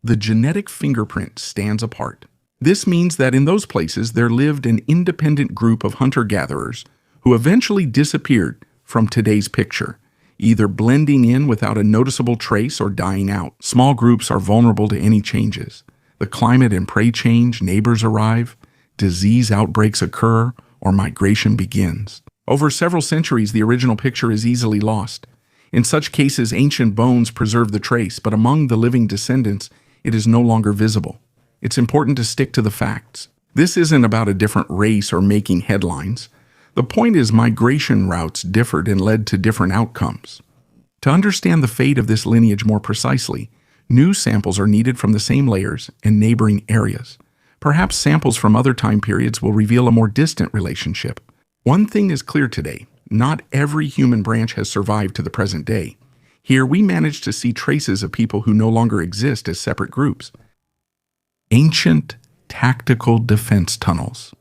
The genetic fingerprint stands apart. This means that in those places there lived an independent group of hunter-gatherers who eventually disappeared from today's picture, either blending in without a noticeable trace or dying out. Small groups are vulnerable to any changes. The climate and prey change, neighbors arrive, disease outbreaks occur, or migration begins. Over several centuries, the original picture is easily lost. In such cases, ancient bones preserve the trace, but among the living descendants, it is no longer visible. It's important to stick to the facts. This isn't about a different race or making headlines. The point is, migration routes differed and led to different outcomes. To understand the fate of this lineage more precisely, new samples are needed from the same layers and neighboring areas. Perhaps samples from other time periods will reveal a more distant relationship. One thing is clear today: not every human branch has survived to the present day. Here we managed to see traces of people who no longer exist as separate groups. Ancient tactical defense tunnels.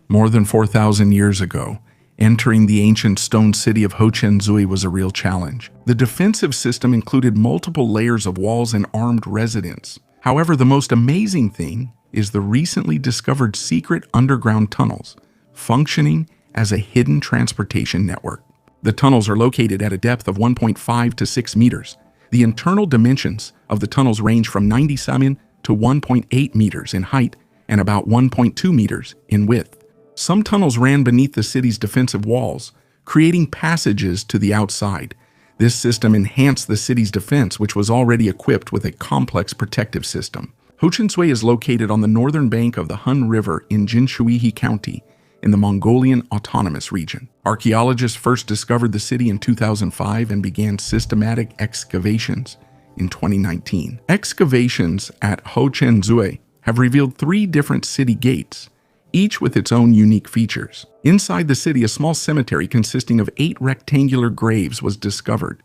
More than 4,000 years ago, entering the ancient stone city of Ho-Chen-Zui was a real challenge. The defensive system included multiple layers of walls and armed residents. However, the most amazing thing is the recently discovered secret underground tunnels, functioning as a hidden transportation network. The tunnels are located at a depth of 1.5 to 6 meters. The internal dimensions of the tunnels range from 97 to 1.8 meters in height and about 1.2 meters in width. Some tunnels ran beneath the city's defensive walls, creating passages to the outside. This system enhanced the city's defense, which was already equipped with a complex protective system. Ho-Chen-Zui is located on the northern bank of the Hun River in Jinshuihi County, in the Mongolian Autonomous Region. Archaeologists first discovered the city in 2005 and began systematic excavations in 2019. Excavations at Ho-Chen-Zui have revealed 3 different city gates, each with its own unique features. Inside the city, a small cemetery consisting of 8 rectangular graves was discovered.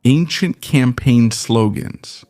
Ancient campaign slogans.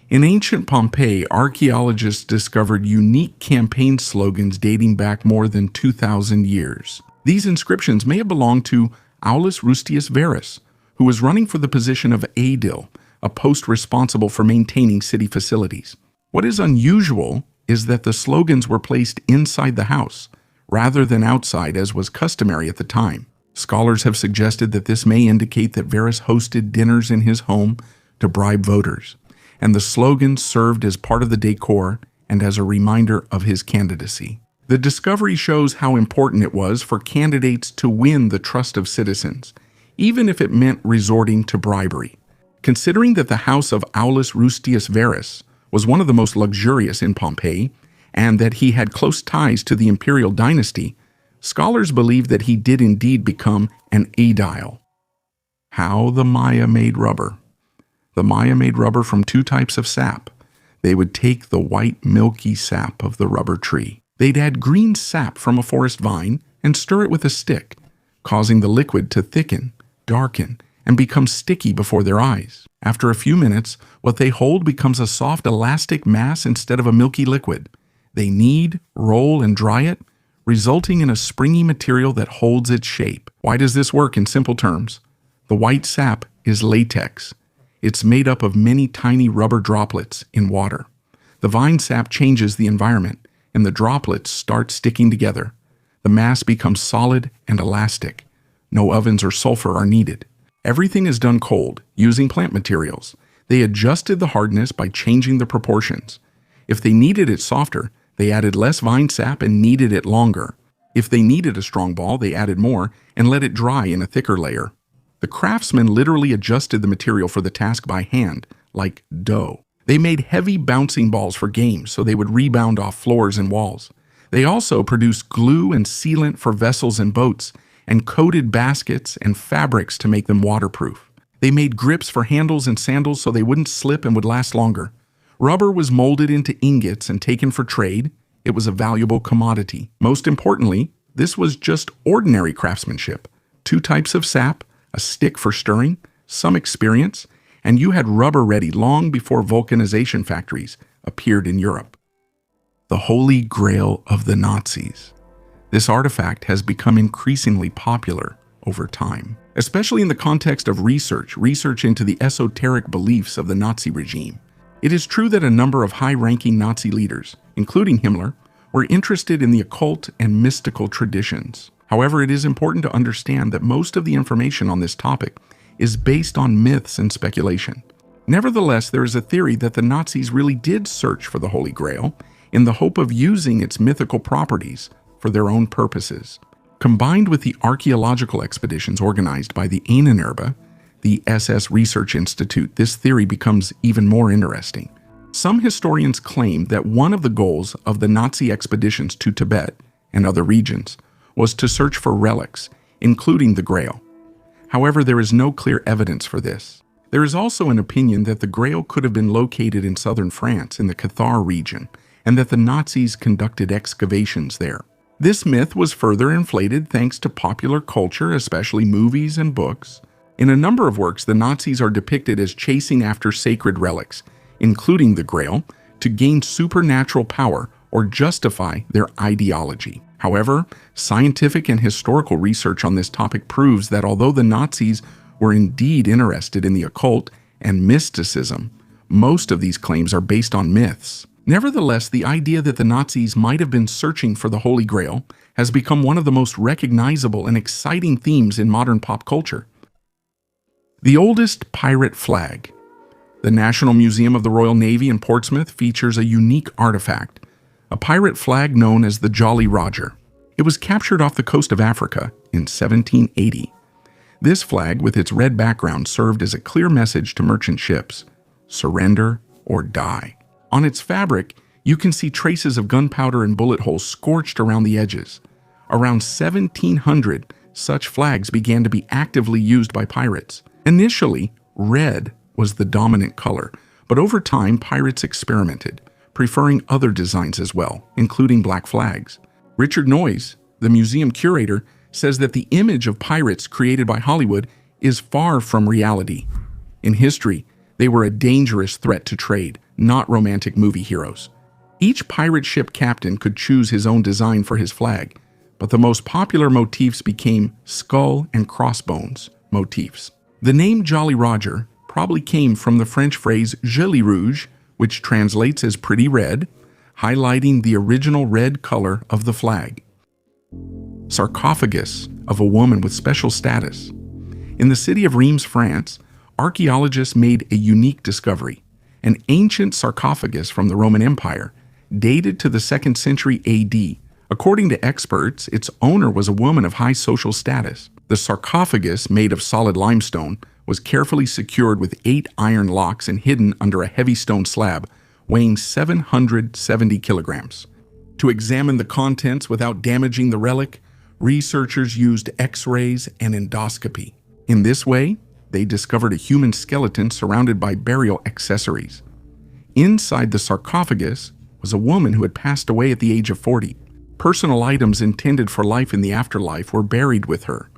In ancient Pompeii, archaeologists discovered unique campaign slogans dating back more than 2,000 years. These inscriptions may have belonged to Aulus Rustius Verus, who was running for the position of aedile, a post responsible for maintaining city facilities. What is unusual is that the slogans were placed inside the house, rather than outside as was customary at the time. Scholars have suggested that this may indicate that Verus hosted dinners in his home to bribe voters, and the slogans served as part of the decor and as a reminder of his candidacy. The discovery shows how important it was for candidates to win the trust of citizens, even if it meant resorting to bribery. Considering that the house of Aulus Rustius Verus was one of the most luxurious in Pompeii, and that he had close ties to the imperial dynasty, scholars believe that he did indeed become an aedile. How the Maya made rubber. The Maya made rubber from two types of sap. They would take the white, milky sap of the rubber tree. They'd add green sap from a forest vine and stir it with a stick, causing the liquid to thicken, darken, and become sticky before their eyes. After a few minutes, what they hold becomes a soft, elastic mass instead of a milky liquid. They knead, roll, and dry it, resulting in a springy material that holds its shape. Why does this work in simple terms? The white sap is latex. It's made up of many tiny rubber droplets in water. The vine sap changes the environment, and the droplets start sticking together. The mass becomes solid and elastic. No ovens or sulfur are needed. Everything is done cold, using plant materials. They adjusted the hardness by changing the proportions. If they needed it softer, they added less vine sap and kneaded it longer. If they needed a strong ball, they added more and let it dry in a thicker layer. The craftsmen literally adjusted the material for the task by hand, like dough. They made heavy bouncing balls for games so they would rebound off floors and walls. They also produced glue and sealant for vessels and boats, and coated baskets and fabrics to make them waterproof. They made grips for handles and sandals so they wouldn't slip and would last longer. Rubber was molded into ingots and taken for trade. It was a valuable commodity. Most importantly, this was just ordinary craftsmanship. Two types of sap, a stick for stirring, some experience, and you had rubber ready long before vulcanization factories appeared in Europe. The Holy Grail of the Nazis. This artifact has become increasingly popular over time, especially in the context of research into the esoteric beliefs of the Nazi regime. It is true that a number of high-ranking Nazi leaders, including Himmler, were interested in the occult and mystical traditions. However, it is important to understand that most of the information on this topic is based on myths and speculation. Nevertheless, there is a theory that the Nazis really did search for the Holy Grail in the hope of using its mythical properties for their own purposes. Combined with the archaeological expeditions organized by the Ahnenerbe, the SS Research Institute, this theory becomes even more interesting. Some historians claim that one of the goals of the Nazi expeditions to Tibet and other regions was to search for relics, including the Grail. However, there is no clear evidence for this. There is also an opinion that the Grail could have been located in southern France in the Cathar region, and that the Nazis conducted excavations there. This myth was further inflated thanks to popular culture, especially movies and books. In a number of works, the Nazis are depicted as chasing after sacred relics, including the Grail, to gain supernatural power or justify their ideology. However, scientific and historical research on this topic proves that although the Nazis were indeed interested in the occult and mysticism, most of these claims are based on myths. Nevertheless, the idea that the Nazis might have been searching for the Holy Grail has become one of the most recognizable and exciting themes in modern pop culture. The oldest pirate flag. The National Museum of the Royal Navy in Portsmouth features a unique artifact, a pirate flag known as the Jolly Roger. It was captured off the coast of Africa in 1780. This flag, with its red background, served as a clear message to merchant ships: surrender or die. On its fabric, you can see traces of gunpowder and bullet holes scorched around the edges. Around 1700, such flags began to be actively used by pirates. Initially, red was the dominant color, but over time, pirates experimented, preferring other designs as well, including black flags. Richard Noyes, the museum curator, says that the image of pirates created by Hollywood is far from reality. In history, they were a dangerous threat to trade, not romantic movie heroes. Each pirate ship captain could choose his own design for his flag, but the most popular motifs became skull and crossbones motifs. The name Jolly Roger probably came from the French phrase Joli Rouge, which translates as pretty red, highlighting the original red color of the flag. Sarcophagus of a woman with special status. In the city of Reims, France, archaeologists made a unique discovery: an ancient sarcophagus from the Roman Empire, dated to the 2nd century AD. According to experts, its owner was a woman of high social status. The sarcophagus, made of solid limestone, was carefully secured with 8 iron locks and hidden under a heavy stone slab, weighing 770 kilograms. To examine the contents without damaging the relic, researchers used X-rays and endoscopy. In this way, they discovered a human skeleton surrounded by burial accessories. Inside the sarcophagus was a woman who had passed away at the age of 40. Personal items intended for life in the afterlife were buried with her.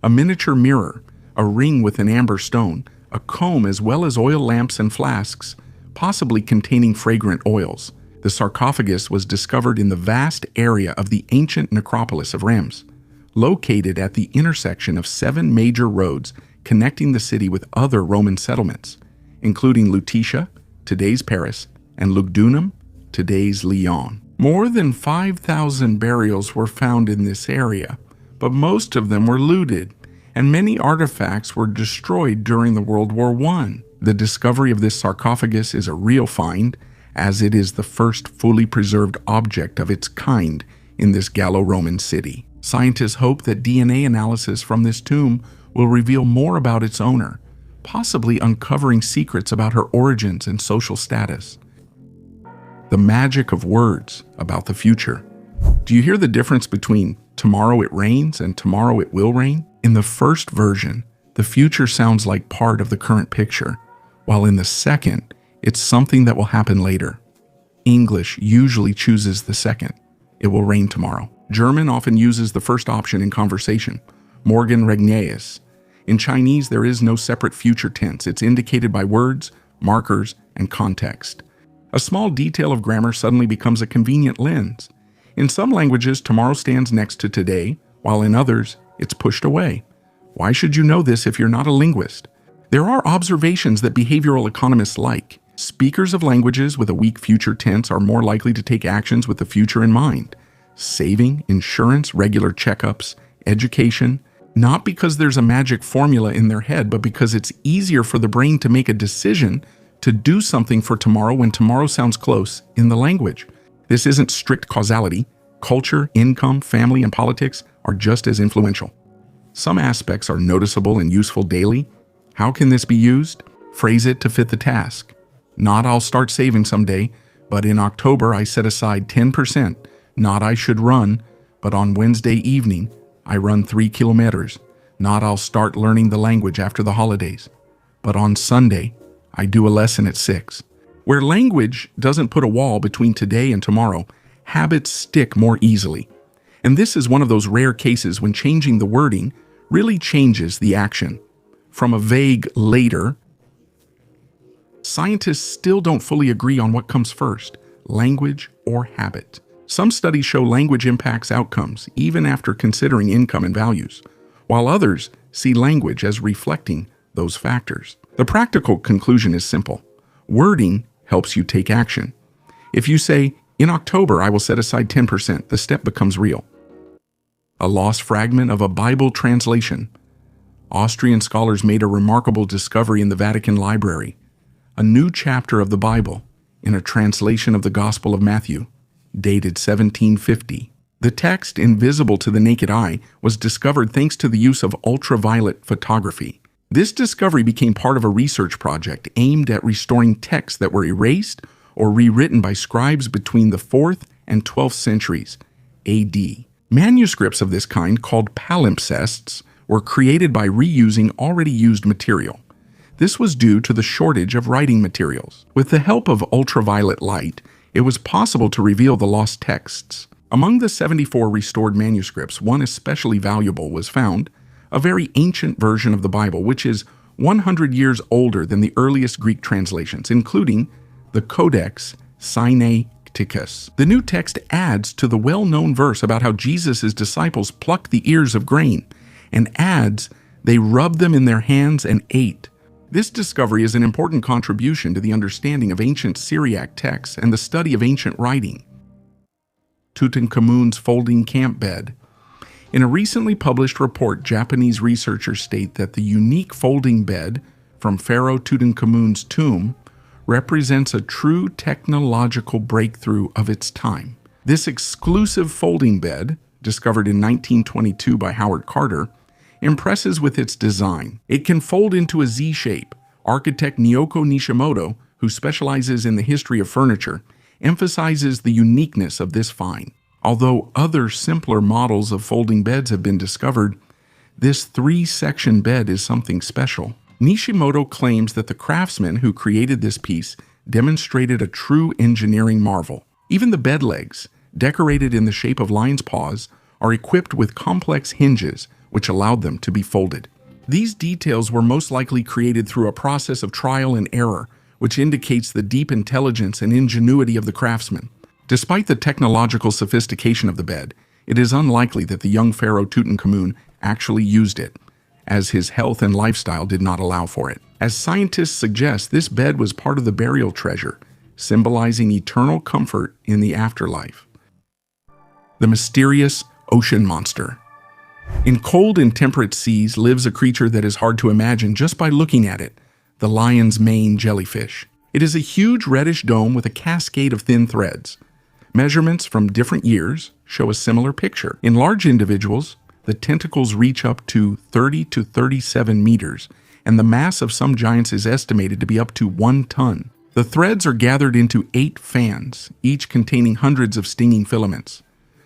A miniature mirror, a ring with an amber stone, a comb, as well as oil lamps and flasks, possibly containing fragrant oils. The sarcophagus was discovered in the vast area of the ancient necropolis of Rheims, located at the intersection of 7 major roads connecting the city with other Roman settlements, including Lutetia, today's Paris, and Lugdunum, today's Lyon. More than 5,000 burials were found in this area, but most of them were looted, and many artifacts were destroyed during the World War I. The discovery of this sarcophagus is a real find, as it is the first fully preserved object of its kind in this Gallo-Roman city. Scientists hope that DNA analysis from this tomb will reveal more about its owner, possibly uncovering secrets about her origins and social status. The magic of words about the future. Do you hear the difference between tomorrow it rains and tomorrow it will rain? In the first version, the future sounds like part of the current picture, while in the second, it's something that will happen later. English usually chooses the second. It will rain tomorrow. German often uses the first option in conversation. Morgen regnet es. In Chinese, there is no separate future tense. It's indicated by words, markers, and context. A small detail of grammar suddenly becomes a convenient lens. In some languages, tomorrow stands next to today, while in others, it's pushed away. Why should you know this if you're not a linguist? There are observations that behavioral economists like. Speakers of languages with a weak future tense are more likely to take actions with the future in mind. Saving, insurance, regular checkups, education, not because there's a magic formula in their head, but because it's easier for the brain to make a decision to do something for tomorrow when tomorrow sounds close in the language. This isn't strict causality. Culture, income, family, and politics are just as influential. Some aspects are noticeable and useful daily. How can this be used? Phrase it to fit the task. Not I'll start saving someday, but in October I set aside 10%. Not I should run, but on Wednesday evening I run 3 kilometers. Not I'll start learning the language after the holidays, but on Sunday I do a lesson at 6. Where language doesn't put a wall between today and tomorrow, habits stick more easily. And this is one of those rare cases when changing the wording really changes the action. From a vague later, scientists still don't fully agree on what comes first, language or habit. Some studies show language impacts outcomes even after considering income and values, while others see language as reflecting those factors. The practical conclusion is simple. Wording helps you take action. If you say, in October I will set aside 10%, the step becomes real. A lost fragment of a Bible translation. Austrian scholars made a remarkable discovery in the Vatican Library. A new chapter of the Bible in a translation of the Gospel of Matthew, dated 1750. The text, invisible to the naked eye, was discovered thanks to the use of ultraviolet photography. This discovery became part of a research project aimed at restoring texts that were erased or rewritten by scribes between the 4th and 12th centuries AD. Manuscripts of this kind, called palimpsests, were created by reusing already used material. This was due to the shortage of writing materials. With the help of ultraviolet light, it was possible to reveal the lost texts. Among the 74 restored manuscripts, one especially valuable was found, a very ancient version of the Bible, which is 100 years older than the earliest Greek translations, including the Codex Sinaiticus. The new text adds to the well-known verse about how Jesus' disciples plucked the ears of grain, and adds, they rubbed them in their hands and ate. This discovery is an important contribution to the understanding of ancient Syriac texts and the study of ancient writing. Tutankhamun's folding camp bed. In a recently published report, Japanese researchers state that the unique folding bed from Pharaoh Tutankhamun's tomb represents a true technological breakthrough of its time. This exclusive folding bed, discovered in 1922 by Howard Carter, impresses with its design. It can fold into a Z shape. Architect Naoko Nishimoto, who specializes in the history of furniture, emphasizes the uniqueness of this find. Although other simpler models of folding beds have been discovered, this 3-section bed is something special. Nishimoto claims that the craftsman who created this piece demonstrated a true engineering marvel. Even the bed legs, decorated in the shape of lion's paws, are equipped with complex hinges which allowed them to be folded. These details were most likely created through a process of trial and error, which indicates the deep intelligence and ingenuity of the craftsman. Despite the technological sophistication of the bed, it is unlikely that the young pharaoh Tutankhamun actually used it, as his health and lifestyle did not allow for it. As scientists suggest, this bed was part of the burial treasure, symbolizing eternal comfort in the afterlife. The mysterious ocean monster. In cold and temperate seas lives a creature that is hard to imagine just by looking at it, the lion's mane jellyfish. It is a huge reddish dome with a cascade of thin threads. Measurements from different years show a similar picture. In large individuals, the tentacles reach up to 30 to 37 meters, and the mass of some giants is estimated to be up to 1 ton. The threads are gathered into 8 fans, each containing hundreds of stinging filaments.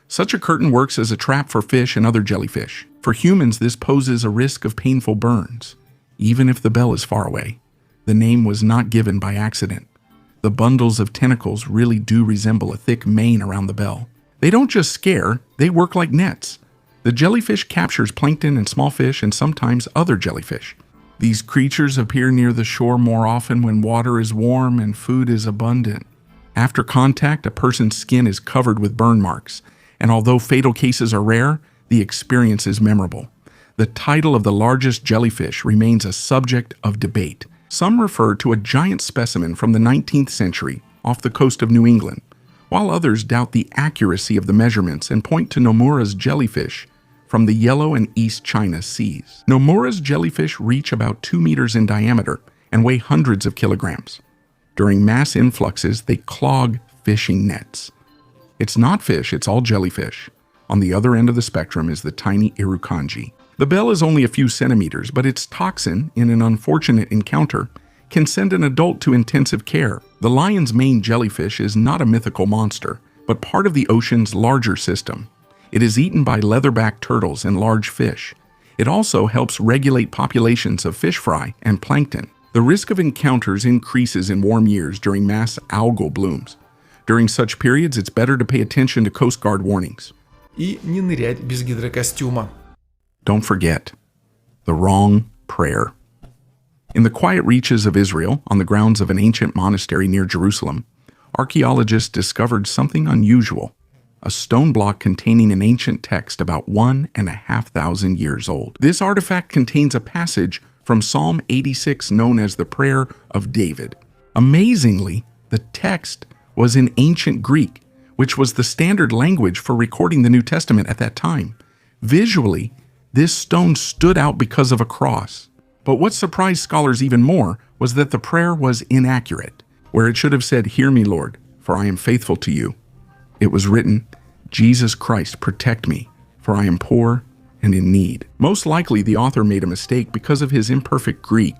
Such a curtain works as a trap for fish and other jellyfish. For humans, this poses a risk of painful burns, even if the bell is far away. The name was not given by accident. The bundles of tentacles really do resemble a thick mane around the bell. They don't just scare, they work like nets. The jellyfish captures plankton and small fish and sometimes other jellyfish. These creatures appear near the shore more often when water is warm and food is abundant. After contact, a person's skin is covered with burn marks, and although fatal cases are rare, the experience is memorable. The title of the largest jellyfish remains a subject of debate. Some refer to a giant specimen from the 19th century off the coast of New England, while others doubt the accuracy of the measurements and point to Nomura's jellyfish from the Yellow and East China Seas. Nomura's jellyfish reach about 2 meters in diameter and weigh hundreds of kilograms. During mass influxes, they clog fishing nets. It's not fish, it's all jellyfish. On the other end of the spectrum is the tiny irukandji. The bell is only a few centimeters, but its toxin, in an unfortunate encounter, can send an adult to intensive care. The lion's mane jellyfish is not a mythical monster, but part of the ocean's larger system. It is eaten by leatherback turtles and large fish. It also helps regulate populations of fish fry and plankton. The risk of encounters increases in warm years during mass algal blooms. During such periods, it's better to pay attention to Coast Guard warnings. И не нырять без гидрокостюма. Don't forget, the wrong prayer. In the quiet reaches of Israel, on the grounds of an ancient monastery near Jerusalem, archaeologists discovered something unusual, a stone block containing an ancient text about 1,500 years old. This artifact contains a passage from Psalm 86 known as the Prayer of David. Amazingly, the text was in ancient Greek, which was the standard language for recording the New Testament at that time. Visually, this stone stood out because of a cross. But what surprised scholars even more was that the prayer was inaccurate. Where it should have said, "Hear me, Lord, for I am faithful to you," it was written, "Jesus Christ, protect me, for I am poor and in need." Most likely, the author made a mistake because of his imperfect Greek,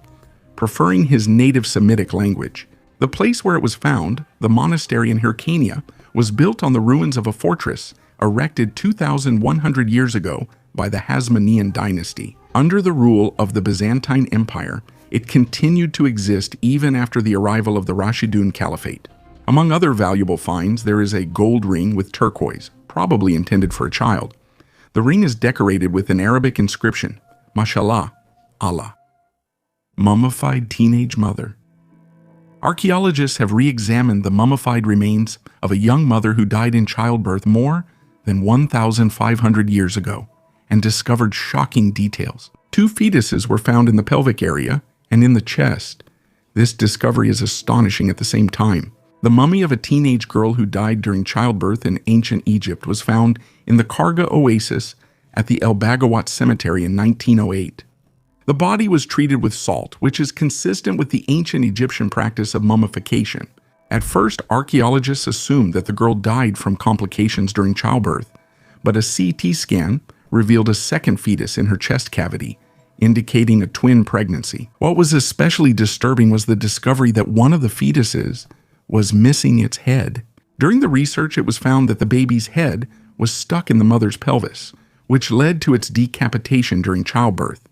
preferring his native Semitic language. The place where it was found, the monastery in Hyrcania, was built on the ruins of a fortress erected 2,100 years ago by the Hasmonean dynasty. Under the rule of the Byzantine Empire, it continued to exist even after the arrival of the Rashidun Caliphate. Among other valuable finds, there is a gold ring with turquoise, probably intended for a child. The ring is decorated with an Arabic inscription, Mashallah, Allah. Mummified teenage mother. Archaeologists have re-examined the mummified remains of a young mother who died in childbirth more than 1,500 years ago, and discovered shocking details. 2 fetuses were found in the pelvic area and in the chest. This discovery is astonishing at the same time. The mummy of a teenage girl who died during childbirth in ancient Egypt was found in the Karga Oasis at the El Bagawat Cemetery in 1908. The body was treated with salt, which is consistent with the ancient Egyptian practice of mummification. At first, archaeologists assumed that the girl died from complications during childbirth, but a CT scan revealed a second fetus in her chest cavity, indicating a twin pregnancy. What was especially disturbing was the discovery that one of the fetuses was missing its head. During the research, it was found that the baby's head was stuck in the mother's pelvis, which led to its decapitation during childbirth.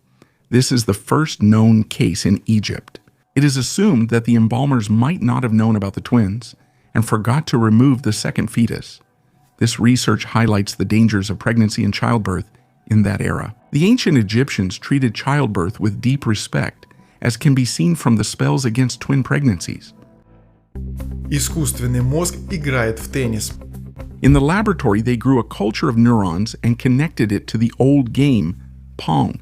This is the first known case in Egypt. It is assumed that the embalmers might not have known about the twins and forgot to remove the second fetus. This research highlights the dangers of pregnancy and childbirth in that era. The ancient Egyptians treated childbirth with deep respect, as can be seen from the spells against twin pregnancies. Искусственный мозг играет в теннис. In the laboratory, they grew a culture of neurons and connected it to the old game, Pong.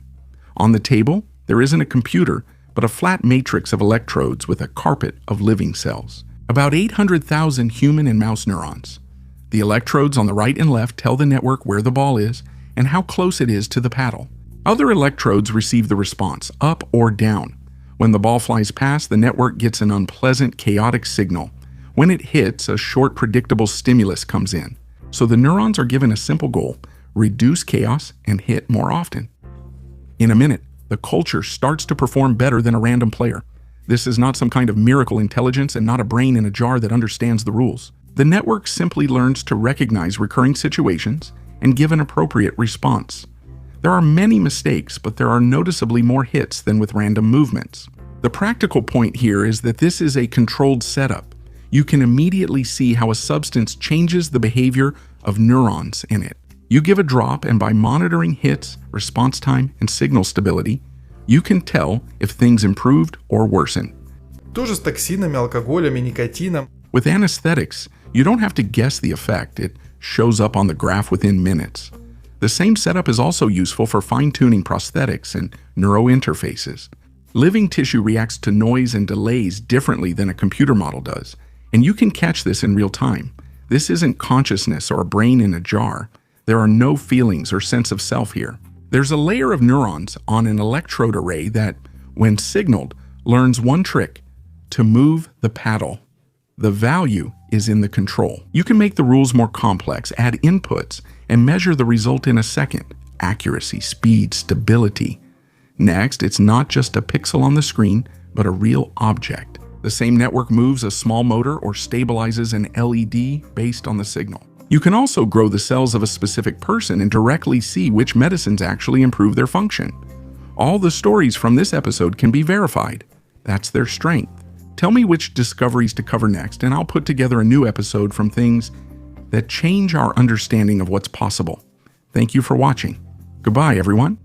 On the table, there isn't a computer, but a flat matrix of electrodes with a carpet of living cells. About 800,000 human and mouse neurons. The electrodes on the right and left tell the network where the ball is and how close it is to the paddle. Other electrodes receive the response, up or down. When the ball flies past, the network gets an unpleasant, chaotic signal. When it hits, a short, predictable stimulus comes in. So the neurons are given a simple goal: reduce chaos and hit more often. In a minute, the culture starts to perform better than a random player. This is not some kind of miracle intelligence and not a brain in a jar that understands the rules. The network simply learns to recognize recurring situations and give an appropriate response. There are many mistakes, but there are noticeably more hits than with random movements. The practical point here is that this is a controlled setup. You can immediately see how a substance changes the behavior of neurons in it. You give a drop, and by monitoring hits, response time, and signal stability, you can tell if things improved or worsened. Тоже с токсинами, алкоголем и никотином. With anesthetics, you don't have to guess the effect. It shows up on the graph within minutes. The same setup is also useful for fine-tuning prosthetics and neurointerfaces. Living tissue reacts to noise and delays differently than a computer model does, and you can catch this in real time. This isn't consciousness or a brain in a jar. There are no feelings or sense of self here. There's a layer of neurons on an electrode array that, when signaled, learns one trick: to move the paddle. The value is in the control. You can make the rules more complex, add inputs, and measure the result in a second. Accuracy, speed, stability. Next, it's not just a pixel on the screen, but a real object. The same network moves a small motor or stabilizes an LED based on the signal. You can also grow the cells of a specific person and directly see which medicines actually improve their function. All the stories from this episode can be verified. That's their strength. Tell me which discoveries to cover next, and I'll put together a new episode from things that change our understanding of what's possible. Thank you for watching. Goodbye, everyone.